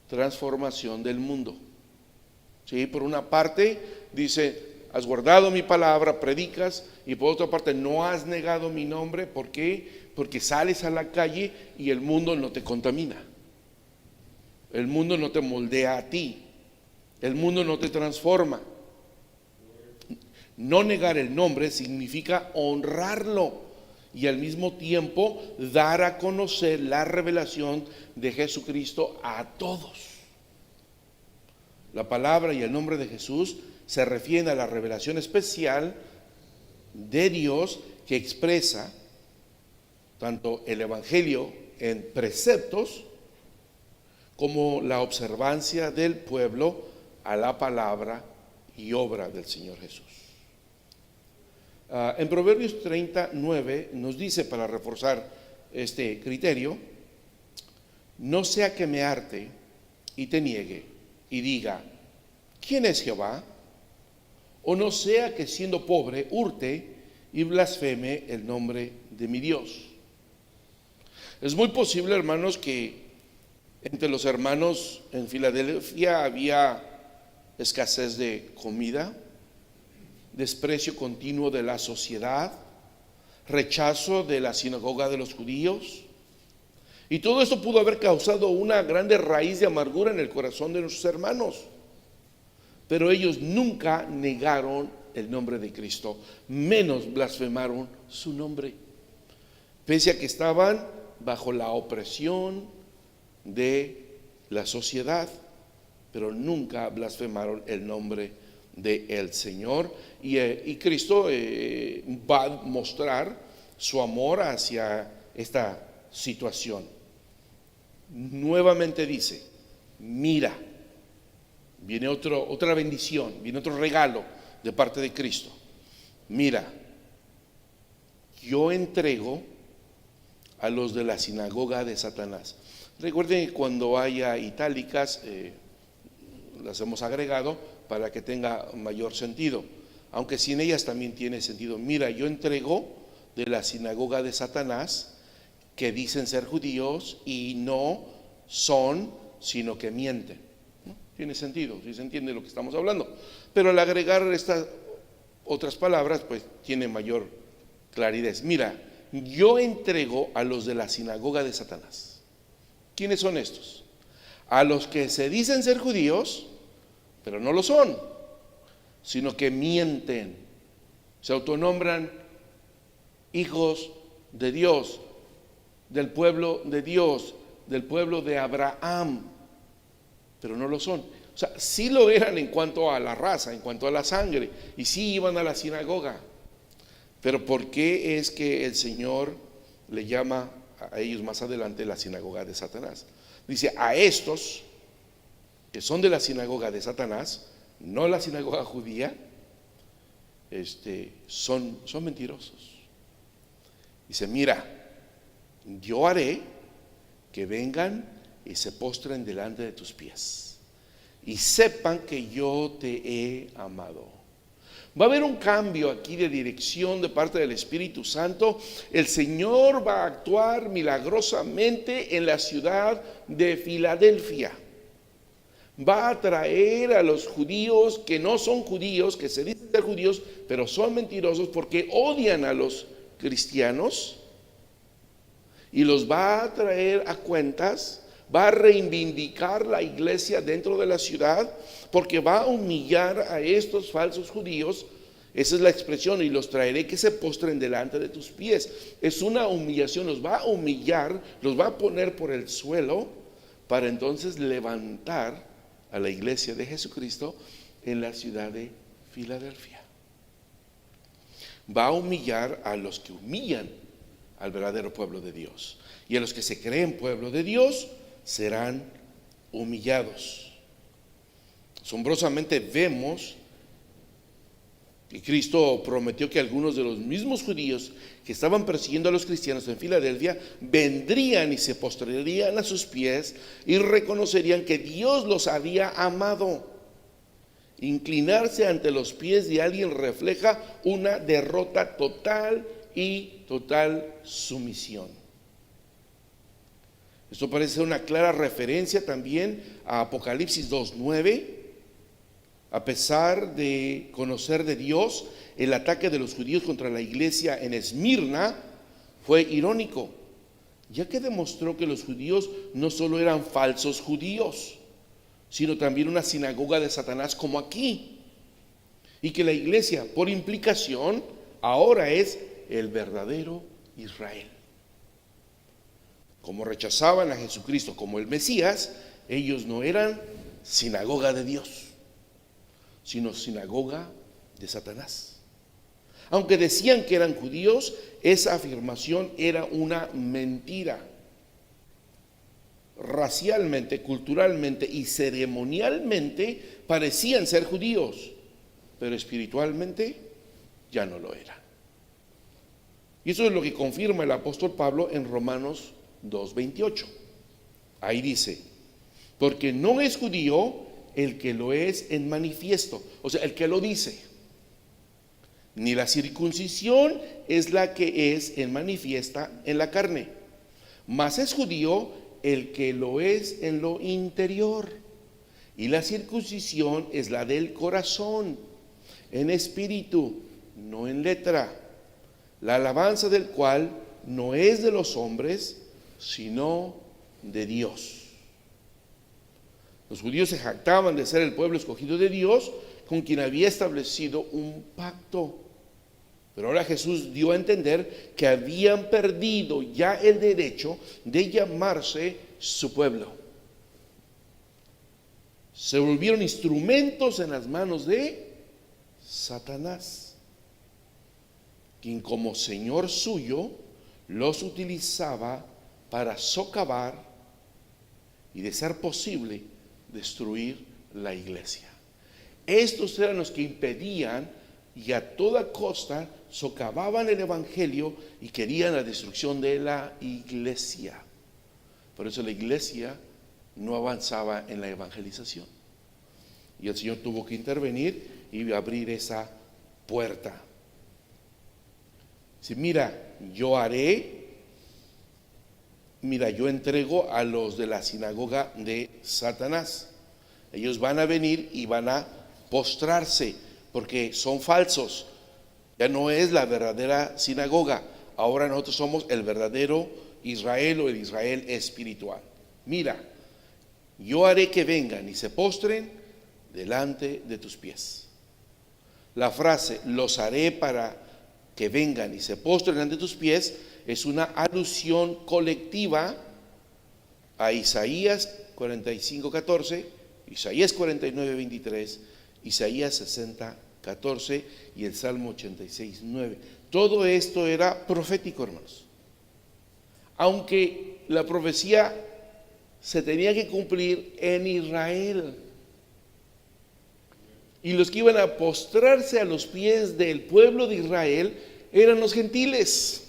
transformación del mundo. ¿Sí? Por una parte dice, has guardado mi palabra, predicas, y por otra parte no has negado mi nombre. ¿Por qué? Porque sales a la calle y el mundo no te contamina, el mundo no te moldea a ti, el mundo no te transforma. No negar el nombre significa honrarlo y al mismo tiempo dar a conocer la revelación de Jesucristo a todos. La palabra y el nombre de Jesús se refieren a la revelación especial de Dios que expresa tanto el Evangelio en preceptos como la observancia del pueblo a la palabra y obra del Señor Jesús. En Proverbios 39 nos dice, para reforzar este criterio, no sea que me harte y te niegue y diga, ¿quién es Jehová? O no sea que siendo pobre hurte y blasfeme el nombre de mi Dios. Es muy posible, hermanos, que entre los hermanos en Filadelfia había escasez de comida, desprecio continuo de la sociedad, rechazo de la sinagoga de los judíos, y todo esto pudo haber causado una grande raíz de amargura en el corazón de nuestros hermanos. Pero ellos nunca negaron el nombre de Cristo, menos blasfemaron su nombre, pese a que estaban bajo la opresión de la sociedad, pero nunca blasfemaron el nombre del Señor. Y Cristo va a mostrar su amor hacia esta situación. Nuevamente dice, mira, viene otra bendición, viene otro regalo de parte de Cristo. Mira, yo entrego a los de la sinagoga de Satanás. Recuerden que cuando haya itálicas, las hemos agregado para que tenga mayor sentido, aunque sin ellas también tiene sentido. Mira, yo entrego de la sinagoga de Satanás, que dicen ser judíos y no son, sino que mienten. ¿No? Tiene sentido, si se entiende lo que estamos hablando. Pero al agregar estas otras palabras, pues tiene mayor claridad. Mira, yo entrego a los de la sinagoga de Satanás. ¿Quiénes son estos? A los que se dicen ser judíos, pero no lo son, sino que mienten, se autonombran hijos de Dios, del pueblo de Dios, del pueblo de Abraham, pero no lo son. O sea, sí lo eran en cuanto a la raza, en cuanto a la sangre, y sí iban a la sinagoga. Pero ¿por qué es que el Señor le llama a ellos más adelante la sinagoga de Satanás. Dice, a estos que son de la sinagoga de Satanás, no la sinagoga judía, son mentirosos. Dice, mira, yo haré que vengan y se postren delante de tus pies y sepan que yo te he amado. Va a haber un cambio aquí de dirección de parte del Espíritu Santo. El Señor va a actuar milagrosamente en la ciudad de Filadelfia. Va a traer a los judíos que no son judíos, que se dicen ser judíos, pero son mentirosos porque odian a los cristianos, y los va a traer a cuentas. Va a reivindicar la iglesia dentro de la ciudad, porque va a humillar a estos falsos judíos. Esa es la expresión, y los traeré que se postren delante de tus pies. Es una humillación, los va a humillar, los va a poner por el suelo, para entonces levantar a la iglesia de Jesucristo en la ciudad de Filadelfia. Va a humillar a los que humillan al verdadero pueblo de Dios, y a los que se creen pueblo de Dios serán humillados. Asombrosamente vemos que Cristo prometió que algunos de los mismos judíos que estaban persiguiendo a los cristianos en Filadelfia vendrían y se postrarían a sus pies y reconocerían que Dios los había amado. Inclinarse ante los pies de alguien refleja una derrota total y total sumisión. Esto parece una clara referencia también a Apocalipsis 2:9. A pesar de conocer de Dios, el ataque de los judíos contra la iglesia en Esmirna fue irónico, ya que demostró que los judíos no solo eran falsos judíos, sino también una sinagoga de Satanás como aquí, y que la iglesia, por implicación, ahora es el verdadero Israel. Como rechazaban a Jesucristo como el Mesías, ellos no eran sinagoga de Dios, sino sinagoga de Satanás. Aunque decían que eran judíos, esa afirmación era una mentira. Racialmente, culturalmente y ceremonialmente parecían ser judíos, pero espiritualmente ya no lo eran. Y eso es lo que confirma el apóstol Pablo en Romanos 2:28. Ahí dice, porque no es judío el que lo es en manifiesto, o sea, el que lo dice, ni la circuncisión es la que es en manifiesta en la carne, mas es judío el que lo es en lo interior, y la circuncisión es la del corazón, en espíritu, no en letra, la alabanza del cual no es de los hombres, sino de Dios. Los judíos se jactaban de ser el pueblo escogido de Dios, con quien había establecido un pacto. Pero ahora Jesús dio a entender que habían perdido ya el derecho de llamarse su pueblo. Se volvieron instrumentos en las manos de Satanás, quien como señor suyo los utilizaba para socavar y, de ser posible, destruir la iglesia. Estos eran los que impedían y a toda costa socavaban el evangelio y querían la destrucción de la iglesia. Por eso la iglesia no avanzaba en la evangelización, y el Señor tuvo que intervenir y abrir esa puerta. Si mira, yo entrego a los de la sinagoga de Satanás. Ellos van a venir y van a postrarse porque son falsos. Ya no es la verdadera sinagoga. Ahora nosotros somos el verdadero Israel, o el Israel espiritual. Mira, yo haré que vengan y se postren delante de tus pies. La frase los haré para que vengan y se postren delante de tus pies es una alusión colectiva a Isaías 45:14, Isaías 49:23, Isaías 60:14 y el Salmo 86:9. Todo esto era profético, hermanos. aunque la profecía se tenía que cumplir en Israel. Y los que iban a postrarse a los pies del pueblo de Israel eran los gentiles.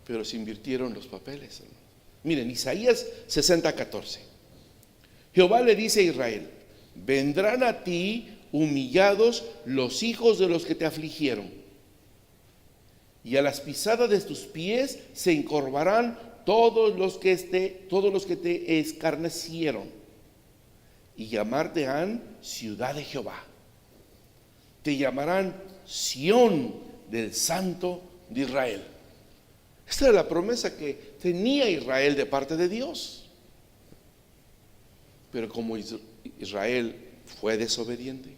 Pero se invirtieron los papeles, hermano. Miren, Isaías 60:14. Jehová le dice a Israel: vendrán a ti humillados los hijos de los que te afligieron, y a las pisadas de tus pies se encorvarán todos los que te escarnecieron, y llamarte han ciudad de Jehová. Te llamarán Sión del Santo de Israel. Esta era la promesa que tenía Israel de parte de Dios. Pero como Israel fue desobediente,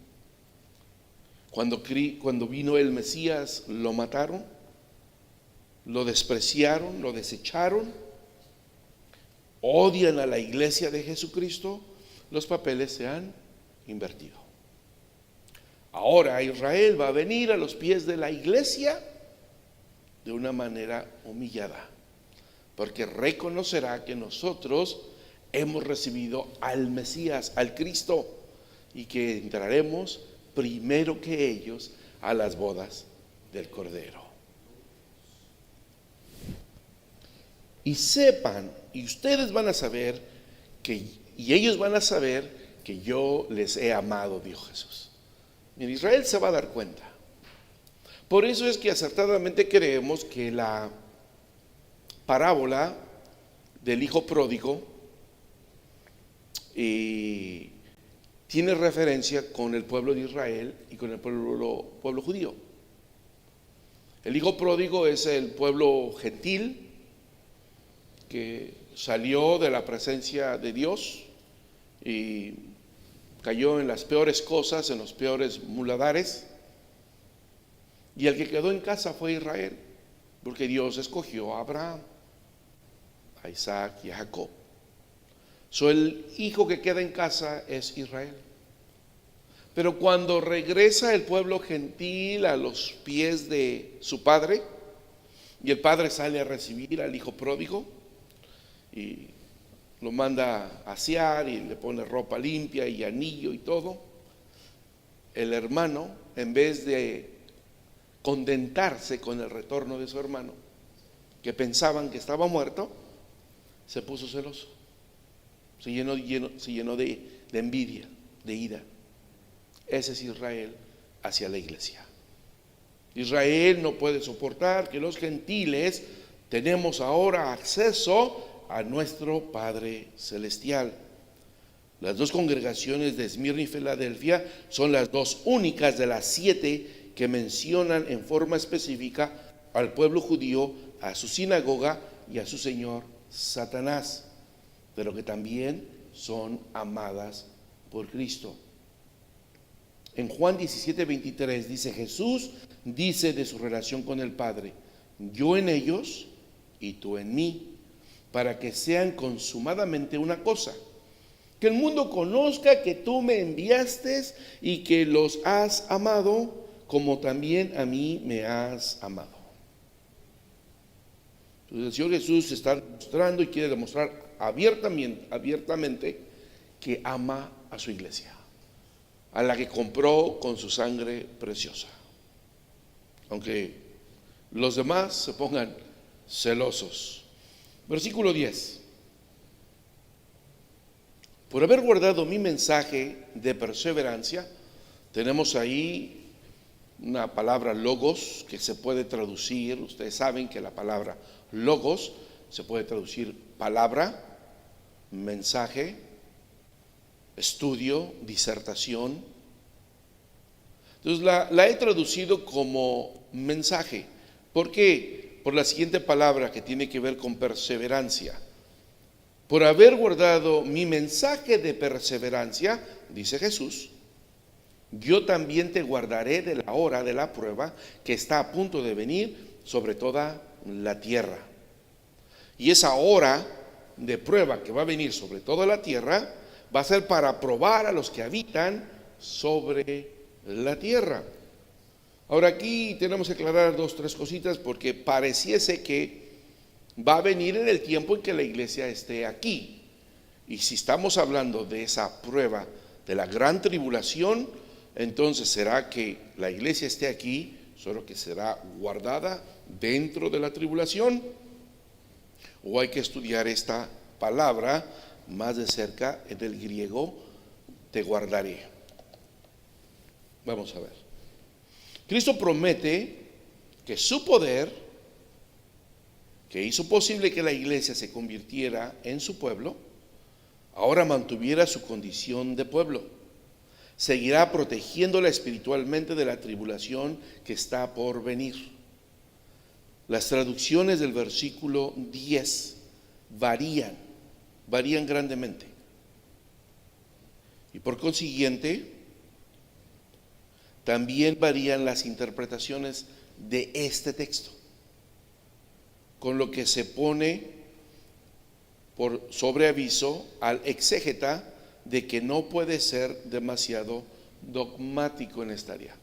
cuando vino el Mesías, lo mataron, lo despreciaron, lo desecharon, odian a la iglesia de Jesucristo, los papeles se han invertido. Ahora Israel va a venir a los pies de la iglesia de una manera humillada, porque reconocerá que nosotros hemos recibido al Mesías, al Cristo, y que entraremos primero que ellos a las bodas del Cordero. Y sepan, y ustedes van a saber y ellos van a saber que yo les he amado, dijo Jesús. En Israel se va a dar cuenta. Por eso es que acertadamente creemos que la parábola del hijo pródigo tiene referencia con el pueblo de Israel y con el pueblo judío. El hijo pródigo es el pueblo gentil que salió de la presencia de Dios y cayó en las peores cosas, en los peores muladares. Y el que quedó en casa fue Israel, porque Dios escogió a Abraham, a Isaac y a Jacob. El hijo que queda en casa es Israel. Pero cuando regresa el pueblo gentil a los pies de su padre, y el padre sale a recibir al hijo pródigo y lo manda a asear y le pone ropa limpia y anillo y todo, el hermano, en vez de contentarse con el retorno de su hermano, que pensaban que estaba muerto, se puso celoso, se llenó de envidia, de ira. Ese es Israel hacia la iglesia. Israel no puede soportar que los gentiles tenemos ahora acceso a nuestro Padre Celestial. Las dos congregaciones de Esmirna y Filadelfia son las dos únicas de las 7 que mencionan en forma específica al pueblo judío, a su sinagoga y a su señor Satanás, pero que también son amadas por Cristo. En Juan 17:23 dice: Jesús dice de su relación con el Padre: yo en ellos y tú en mí, para que sean consumadamente una cosa, que el mundo conozca que tú me enviaste y que los has amado como también a mí me has amado. Entonces el Señor Jesús está mostrando y quiere demostrar abiertamente que ama a su iglesia, a la que compró con su sangre preciosa, aunque los demás se pongan celosos. Versículo 10: por haber guardado mi mensaje de perseverancia. Tenemos ahí una palabra logos que se puede traducir, ustedes saben que la palabra logos se puede traducir palabra, mensaje, estudio, disertación. Entonces la he traducido como mensaje. ¿Por qué? Por la siguiente palabra que tiene que ver con perseverancia. Por haber guardado mi mensaje de perseverancia, dice Jesús, yo también te guardaré de la hora de la prueba que está a punto de venir sobre toda la tierra. Y esa hora de prueba que va a venir sobre toda la tierra va a ser para probar a los que habitan sobre la tierra. Ahora aquí tenemos que aclarar 2 o 3 cositas, porque pareciese que va a venir en el tiempo en que la iglesia esté aquí. Y si estamos hablando de esa prueba de la gran tribulación, entonces será que la iglesia esté aquí, solo que será guardada dentro de la tribulación, o hay que estudiar esta palabra más de cerca en el griego, te guardaré. Vamos a ver. Cristo promete que su poder, que hizo posible que la iglesia se convirtiera en su pueblo, ahora mantuviera su condición de pueblo. Seguirá protegiéndola espiritualmente de la tribulación que está por venir. Las traducciones del versículo 10 varían grandemente. Y por consiguiente, también varían las interpretaciones de este texto, con lo que se pone por sobreaviso al exégeta de que no puede ser demasiado dogmático en esta área.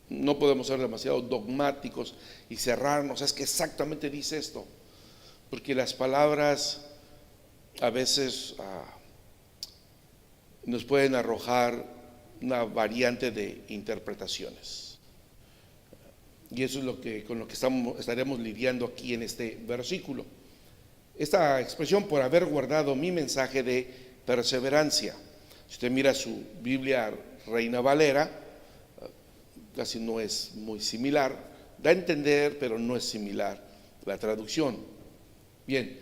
No podemos ser demasiado dogmáticos y cerrarnos, es que exactamente dice esto, porque las palabras a veces nos pueden arrojar una variante de interpretaciones. Y eso es con lo que estaremos lidiando aquí en este versículo. Esta expresión, por haber guardado mi mensaje de perseverancia. Si usted mira su Biblia Reina Valera, casi no es muy similar, da a entender, pero no es similar la traducción. Bien,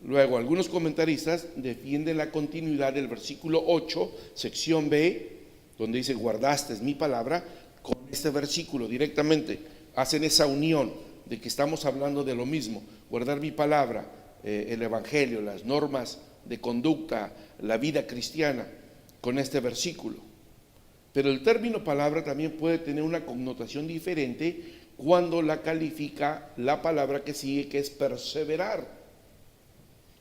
luego algunos comentaristas defienden la continuidad del versículo 8, sección B, donde dice guardaste mi palabra, con este versículo directamente. Hacen esa unión de que estamos hablando de lo mismo, guardar mi palabra, el evangelio, las normas de conducta, la vida cristiana, con este versículo. Pero el término palabra también puede tener una connotación diferente cuando la califica la palabra que sigue, que es perseverar,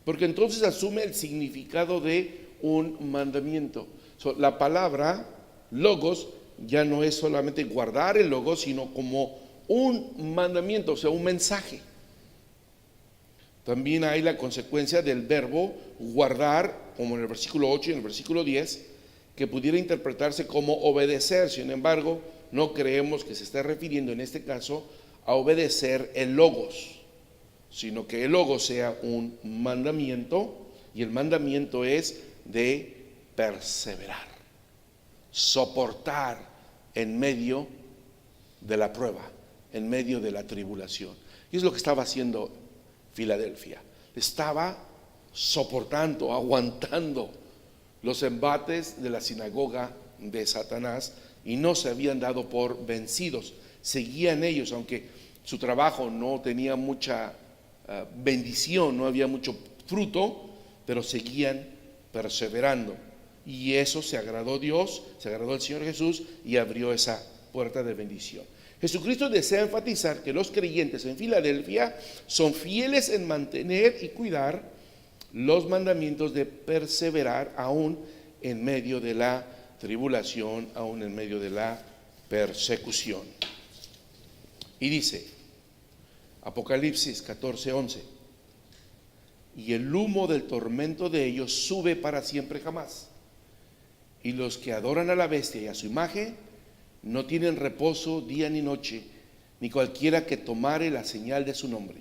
porque entonces asume el significado de un mandamiento. La palabra logos ya no es solamente guardar el logos, sino como un mandamiento, o sea, un mensaje. También hay la consecuencia del verbo guardar, como en el versículo 8 y en el versículo 10, que pudiera interpretarse como obedecer. Sin embargo, no creemos que se esté refiriendo en este caso a obedecer el logos, sino que el logos sea un mandamiento, y el mandamiento es de perseverar, soportar en medio de la prueba, en medio de la tribulación. Y es lo que estaba haciendo Filadelfia. Estaba soportando, aguantando los embates de la sinagoga de Satanás y no se habían dado por vencidos. Seguían ellos, aunque su trabajo no tenía mucha bendición, no había mucho fruto, pero seguían perseverando. Y eso se agradó a Dios, se agradó al Señor Jesús y abrió esa puerta de bendición. Jesucristo desea enfatizar que los creyentes en Filadelfia son fieles en mantener y cuidar los mandamientos de perseverar aún en medio de la tribulación, aún en medio de la persecución. Y dice Apocalipsis 14:11, y el humo del tormento de ellos sube para siempre jamás, y los que adoran a la bestia y a su imagen no tienen reposo día ni noche, ni cualquiera que tomare la señal de su nombre.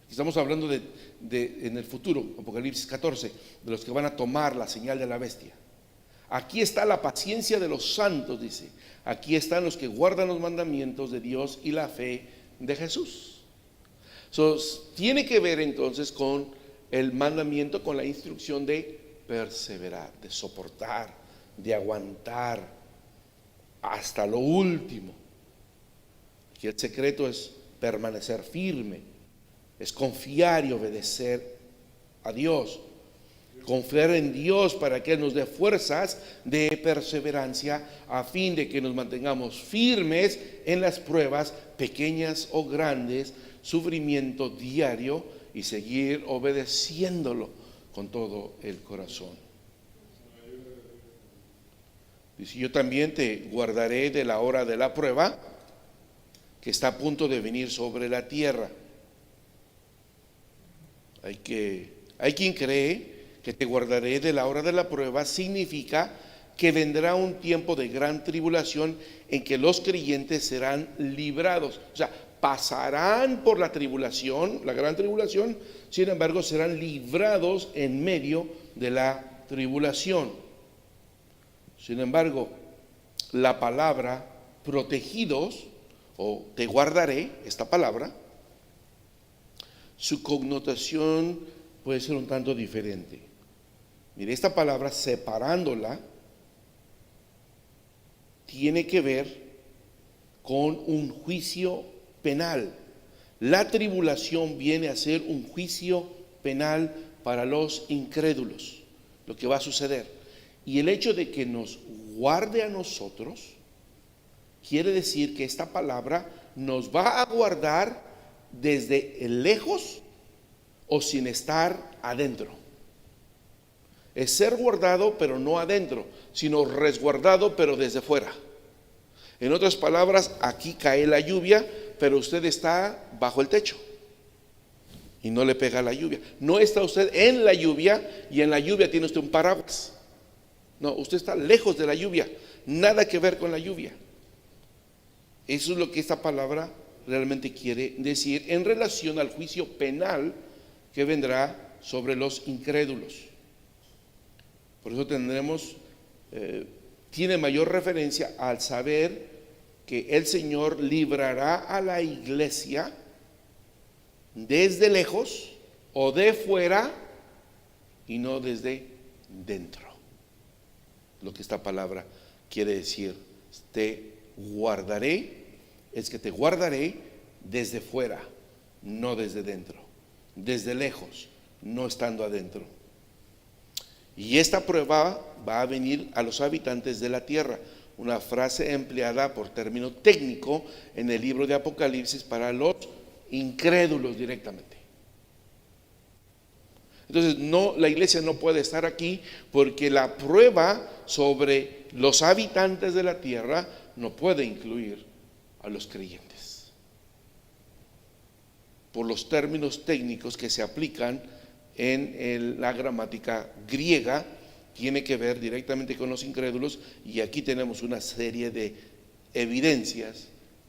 Estamos hablando de en el futuro, Apocalipsis 14, de los que van a tomar la señal de la bestia. Aquí está la paciencia de los santos, dice. Aquí están los que guardan los mandamientos de Dios y la fe de Jesús. Tiene que ver entonces con el mandamiento, con la instrucción de perseverar, de soportar, de aguantar hasta lo último. Y el secreto es permanecer firme, es confiar y obedecer a Dios, confiar en Dios para que nos dé fuerzas de perseverancia a fin de que nos mantengamos firmes en las pruebas, pequeñas o grandes, sufrimiento diario, y seguir obedeciéndolo con todo el corazón. Dice, yo también te guardaré de la hora de la prueba que está a punto de venir sobre la tierra. Hay quien cree que te guardaré de la hora de la prueba significa que vendrá un tiempo de gran tribulación en que los creyentes serán librados. O sea, pasarán por la tribulación, la gran tribulación, sin embargo serán librados en medio de la tribulación. Sin embargo, la palabra protegidos o te guardaré, esta palabra, su connotación puede ser un tanto diferente. Mire, esta palabra separándola tiene que ver con un juicio penal. La tribulación viene a ser un juicio penal para los incrédulos, lo que va a suceder. Y el hecho de que nos guarde a nosotros quiere decir que esta palabra nos va a guardar desde lejos o sin estar adentro. Es ser guardado pero no adentro, sino resguardado pero desde fuera. En otras palabras, aquí cae la lluvia, pero usted está bajo el techo y no le pega la lluvia. No está usted en la lluvia y en la lluvia tiene usted un paraguas. No, usted está lejos de la lluvia, nada que ver con la lluvia. Eso es lo que esta palabra realmente quiere decir en relación al juicio penal que vendrá sobre los incrédulos. Por eso tiene mayor referencia al saber que el Señor librará a la iglesia desde lejos o de fuera y no desde dentro. Lo que esta palabra quiere decir, te guardaré, es que te guardaré desde fuera, no desde dentro, desde lejos, no estando adentro. Y esta prueba va a venir a los habitantes de la tierra, una frase empleada por término técnico en el libro de Apocalipsis para los incrédulos directamente. Entonces la iglesia no puede estar aquí porque la prueba sobre los habitantes de la tierra no puede incluir a los creyentes por los términos técnicos que se aplican en la gramática griega. Tiene que ver directamente con los incrédulos y aquí tenemos una serie de evidencias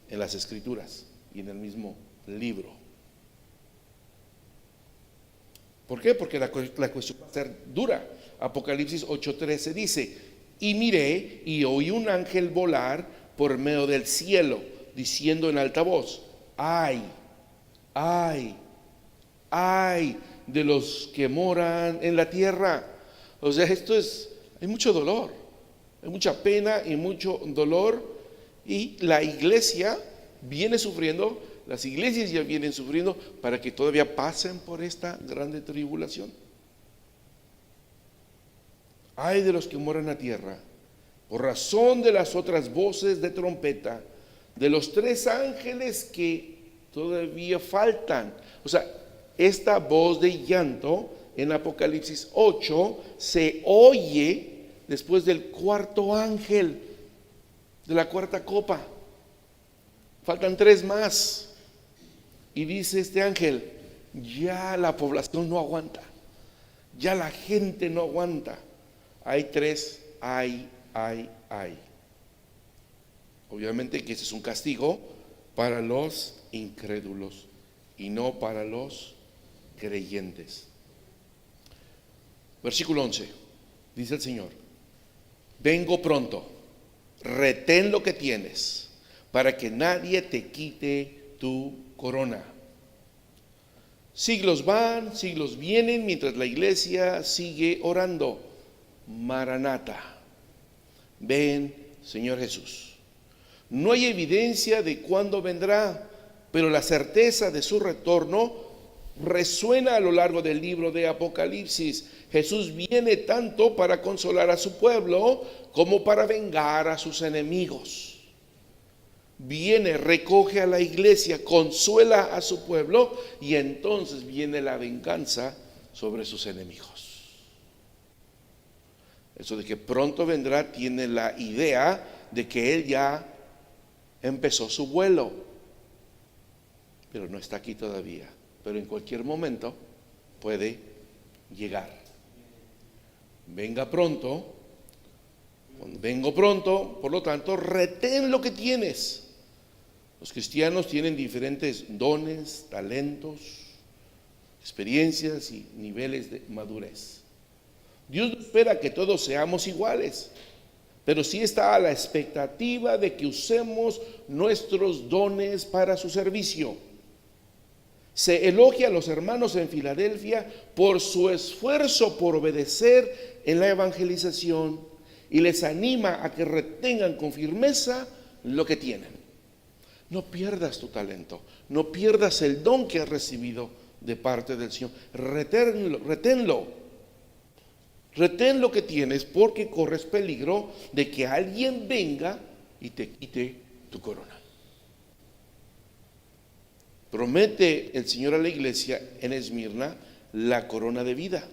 en las escrituras y en el mismo libro. ¿Por qué? Porque la cuestión va a ser dura. Apocalipsis 8:13 dice: y miré y oí un ángel volar por medio del cielo, diciendo en alta voz: ay, ay, ay de los que moran en la tierra. O sea, hay mucho dolor, hay mucha pena y mucho dolor, y la iglesia viene sufriendo. Las iglesias ya vienen sufriendo para que todavía pasen por esta grande tribulación. Ay de los que moran en la tierra, por razón de las otras voces de trompeta, de los 3 ángeles que todavía faltan. O sea, esta voz de llanto en Apocalipsis 8 se oye después del 4.º ángel, de la 4ª copa. Faltan 3 más. Y dice este ángel: ya la población no aguanta, ya la gente no aguanta. Hay 3, ay. Obviamente que ese es un castigo para los incrédulos y no para los creyentes. Versículo 11, dice el Señor: vengo pronto, retén lo que tienes, para que nadie te quite tu corona. Siglos van, siglos vienen, mientras la iglesia sigue orando: Maranata, ven Señor Jesús. No hay evidencia de cuándo vendrá, pero la certeza de su retorno resuena a lo largo del libro de Apocalipsis. Jesús viene tanto para consolar a su pueblo como para vengar a sus enemigos. Viene, recoge a la iglesia, consuela a su pueblo, y entonces viene la venganza sobre sus enemigos. Eso de que pronto vendrá tiene la idea de que Él ya empezó su vuelo, pero no está aquí todavía. Pero en cualquier momento puede llegar. Venga pronto. Cuando vengo pronto, por lo tanto, retén lo que tienes. Los cristianos tienen diferentes dones, talentos, experiencias y niveles de madurez. Dios no espera que todos seamos iguales, pero sí está a la expectativa de que usemos nuestros dones para su servicio. Se elogia a los hermanos en Filadelfia por su esfuerzo por obedecer en la evangelización y les anima a que retengan con firmeza lo que tienen. No pierdas tu talento, no pierdas el don que has recibido de parte del Señor. Reténlo. Retén lo que tienes, porque corres peligro de que alguien venga y te quite tu corona. Promete el Señor a la iglesia en Esmirna la corona de vida,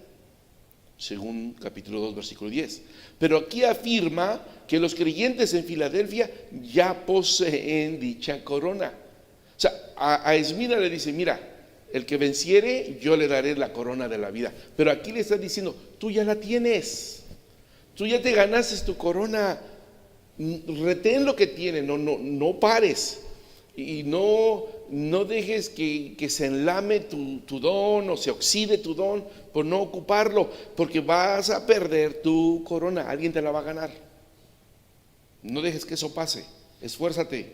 según capítulo 2, versículo 10. Pero aquí afirma que los creyentes en Filadelfia ya poseen dicha corona. O sea, a Esmirna le dice: mira, el que venciere, yo le daré la corona de la vida. Pero aquí le está diciendo: tú ya la tienes, tú ya te ganaste tu corona. Retén lo que tienes, no pares. Y no dejes que se enlame tu don o se oxide tu don por no ocuparlo, porque vas a perder tu corona. Alguien te la va a ganar. No dejes que eso pase. Esfuérzate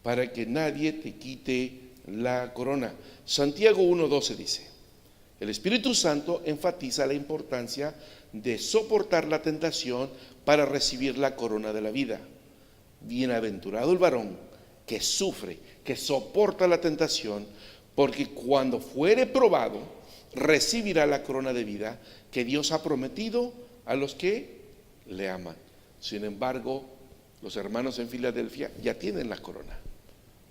para que nadie te quite la corona. Santiago 1:12 dice: el Espíritu Santo enfatiza la importancia de soportar la tentación para recibir la corona de la vida. Bienaventurado el varón que sufre, que soporta la tentación, porque cuando fuere probado, recibirá la corona de vida que Dios ha prometido a los que le aman. Sin embargo, los hermanos en Filadelfia ya tienen la corona.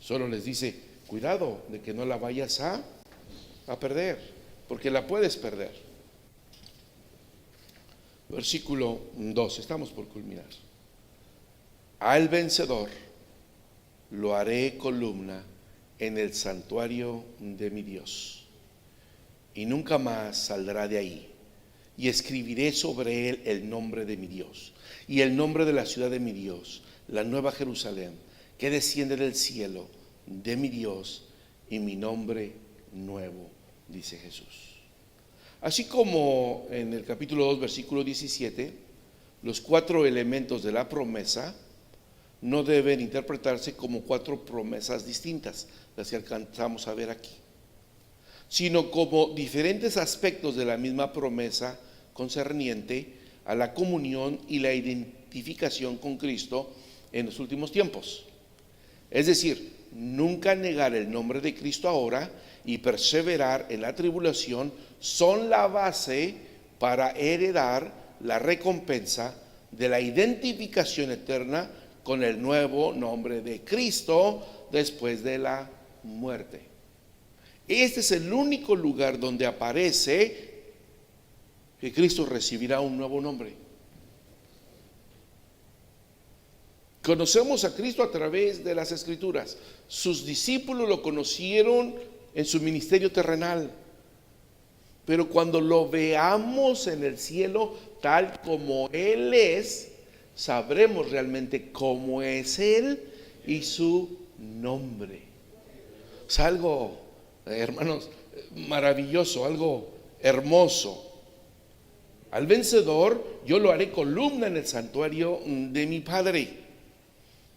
Solo les dice: cuidado de que no la vayas a perder, porque la puedes perder. Versículo 2, estamos por culminar. Al vencedor lo haré columna en el santuario de mi Dios, y nunca más saldrá de ahí. Y escribiré sobre él el nombre de mi Dios y el nombre de la ciudad de mi Dios, la nueva Jerusalén, que desciende del cielo de mi Dios, y mi nombre nuevo, dice Jesús. Así como en el capítulo 2, versículo 17, los 4 elementos de la promesa no deben interpretarse como 4 promesas distintas, las que alcanzamos a ver aquí, sino como diferentes aspectos de la misma promesa concerniente a la comunión y la identificación con Cristo en los últimos tiempos. Es decir, nunca negar el nombre de Cristo ahora y perseverar en la tribulación son la base para heredar la recompensa de la identificación eterna con el nuevo nombre de Cristo después de la muerte. Este es el único lugar donde aparece que Cristo recibirá un nuevo nombre. Conocemos a Cristo a través de las Escrituras. Sus discípulos lo conocieron en su ministerio terrenal, pero cuando lo veamos en el cielo tal como Él es, sabremos realmente cómo es Él y su nombre. Es algo, hermanos, maravilloso, algo hermoso. Al vencedor yo lo haré columna en el santuario de mi Padre.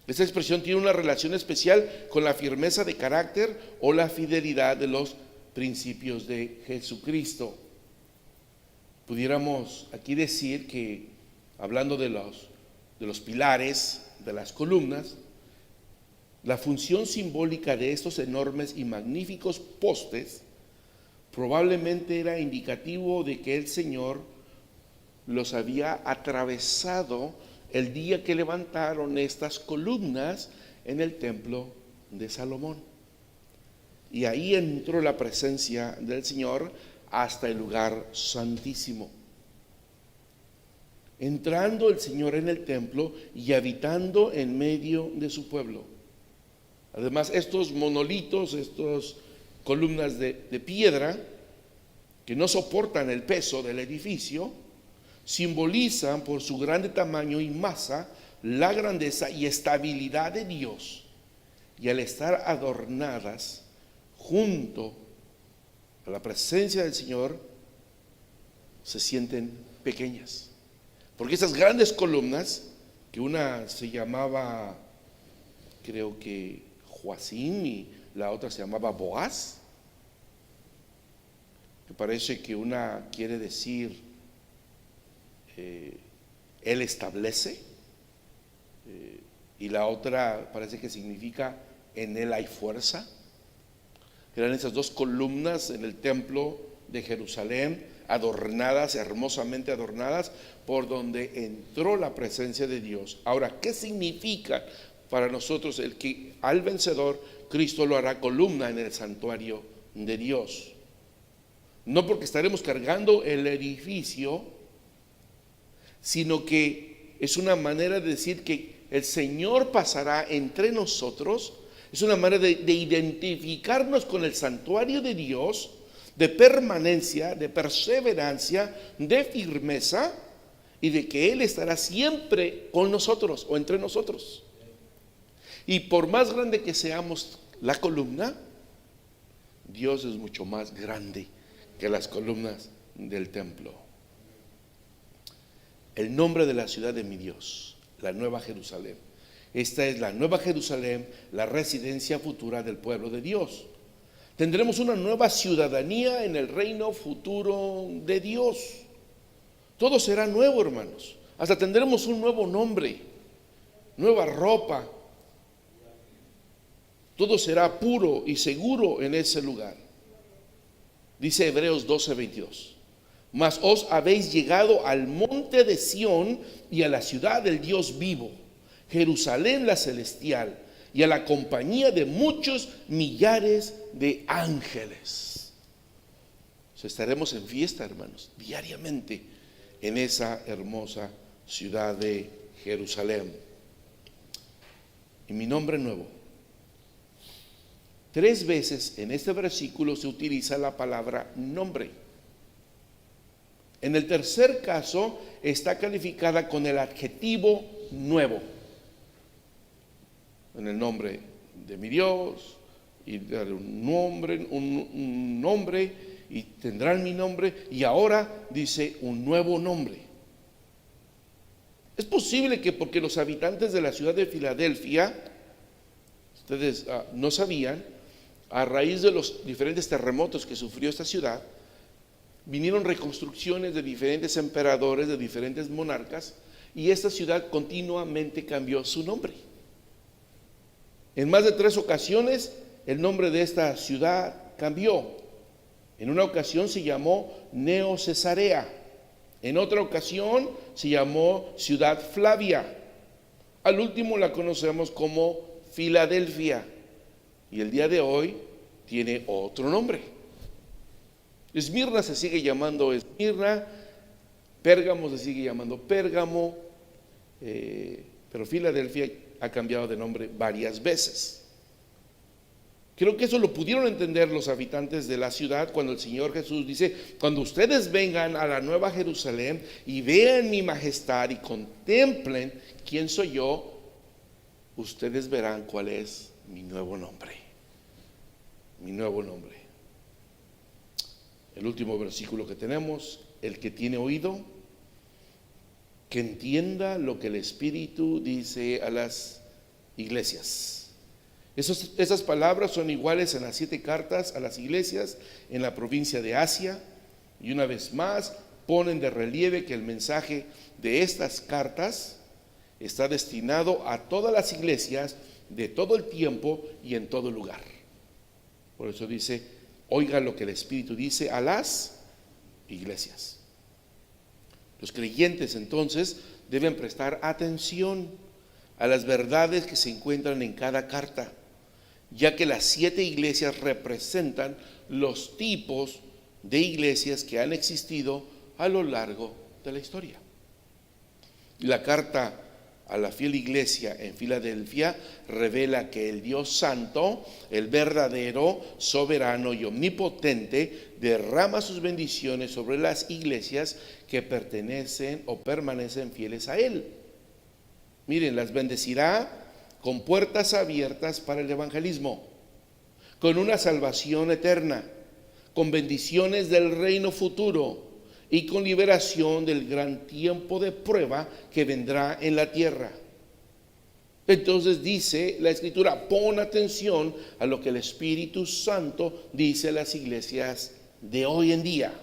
Esta expresión tiene una relación especial con la firmeza de carácter o la fidelidad de los principios de Jesucristo. Pudiéramos aquí decir que, hablando de los pilares, de las columnas, la función simbólica de estos enormes y magníficos postes probablemente era indicativo de que el Señor los había atravesado el día que levantaron estas columnas en el templo de Salomón. Y ahí entró la presencia del Señor hasta el lugar santísimo. Entrando el Señor en el templo y habitando en medio de su pueblo. Además, estos monolitos, estos columnas de piedra que no soportan el peso del edificio, simbolizan por su grande tamaño y masa la grandeza y estabilidad de Dios, y al estar adornadas junto a la presencia del Señor se sienten pequeñas, porque esas grandes columnas, que una se llamaba, creo que Joacim, y la otra se llamaba Boaz, me parece que una quiere decir Él establece, y la otra parece que significa en Él hay fuerza. Eran esas dos columnas en el templo de Jerusalén, adornadas, hermosamente adornadas, por donde entró la presencia de Dios. Ahora, ¿qué significa para nosotros el que al vencedor Cristo lo hará columna en el santuario de Dios? No porque estaremos cargando el edificio, sino que es una manera de decir que el Señor pasará entre nosotros. Es una manera de identificarnos con el santuario de Dios, de permanencia, de perseverancia, de firmeza, y de que Él estará siempre con nosotros o entre nosotros. Y por más grande que seamos la columna, Dios es mucho más grande que las columnas del templo. El nombre de la ciudad de mi Dios, la Nueva Jerusalén. Esta es la Nueva Jerusalén, la residencia futura del pueblo de Dios. Tendremos una nueva ciudadanía en el reino futuro de Dios. Todo será nuevo, hermanos. Hasta tendremos un nuevo nombre, nueva ropa. Todo será puro y seguro en ese lugar. Dice Hebreos 12:22. Mas os habéis llegado al monte de Sión y a la ciudad del Dios vivo, Jerusalén la celestial, y a la compañía de muchos millares de ángeles. Estaremos en fiesta, hermanos, diariamente en esa hermosa ciudad de Jerusalén. Y mi nombre nuevo. 3 veces en este versículo se utiliza la palabra nombre. En el tercer caso está calificada con el adjetivo nuevo. En el nombre de mi Dios, y darle un nombre, y tendrán mi nombre, y ahora dice un nuevo nombre. Es posible que porque los habitantes de la ciudad de Filadelfia, ustedes no sabían, a raíz de los diferentes terremotos que sufrió esta ciudad, vinieron reconstrucciones de diferentes emperadores, de diferentes monarcas, y esta ciudad continuamente cambió su nombre. En más de 3 ocasiones el nombre de esta ciudad cambió. En una ocasión se llamó Neo Cesarea, en otra ocasión se llamó Ciudad Flavia, al último la conocemos como Filadelfia, y el día de hoy tiene otro nombre. Esmirna se sigue llamando Esmirna, Pérgamo se sigue llamando Pérgamo, pero Filadelfia ha cambiado de nombre varias veces. Creo que eso lo pudieron entender los habitantes de la ciudad cuando el Señor Jesús dice: cuando ustedes vengan a la Nueva Jerusalén y vean mi majestad y contemplen quién soy yo, ustedes verán cuál es mi nuevo nombre. Mi nuevo nombre. El último versículo que tenemos: el que tiene oído, que entienda lo que el Espíritu dice a las iglesias. Esas palabras son iguales en las 7 cartas a las iglesias en la provincia de Asia, y una vez más ponen de relieve que el mensaje de estas cartas está destinado a todas las iglesias de todo el tiempo y en todo lugar. Por eso dice: oiga lo que el Espíritu dice a las iglesias. Los creyentes entonces deben prestar atención a las verdades que se encuentran en cada carta, ya que las 7 iglesias representan los tipos de iglesias que han existido a lo largo de la historia. La carta a la fiel iglesia en Filadelfia revela que el Dios Santo, el verdadero, soberano y omnipotente, derrama sus bendiciones sobre las iglesias que pertenecen o permanecen fieles a Él. Miren, las bendecirá con puertas abiertas para el evangelismo, con una salvación eterna, con bendiciones del reino futuro y con liberación del gran tiempo de prueba que vendrá en la tierra. Entonces dice la Escritura, pon atención a lo que el Espíritu Santo dice a las iglesias de hoy en día.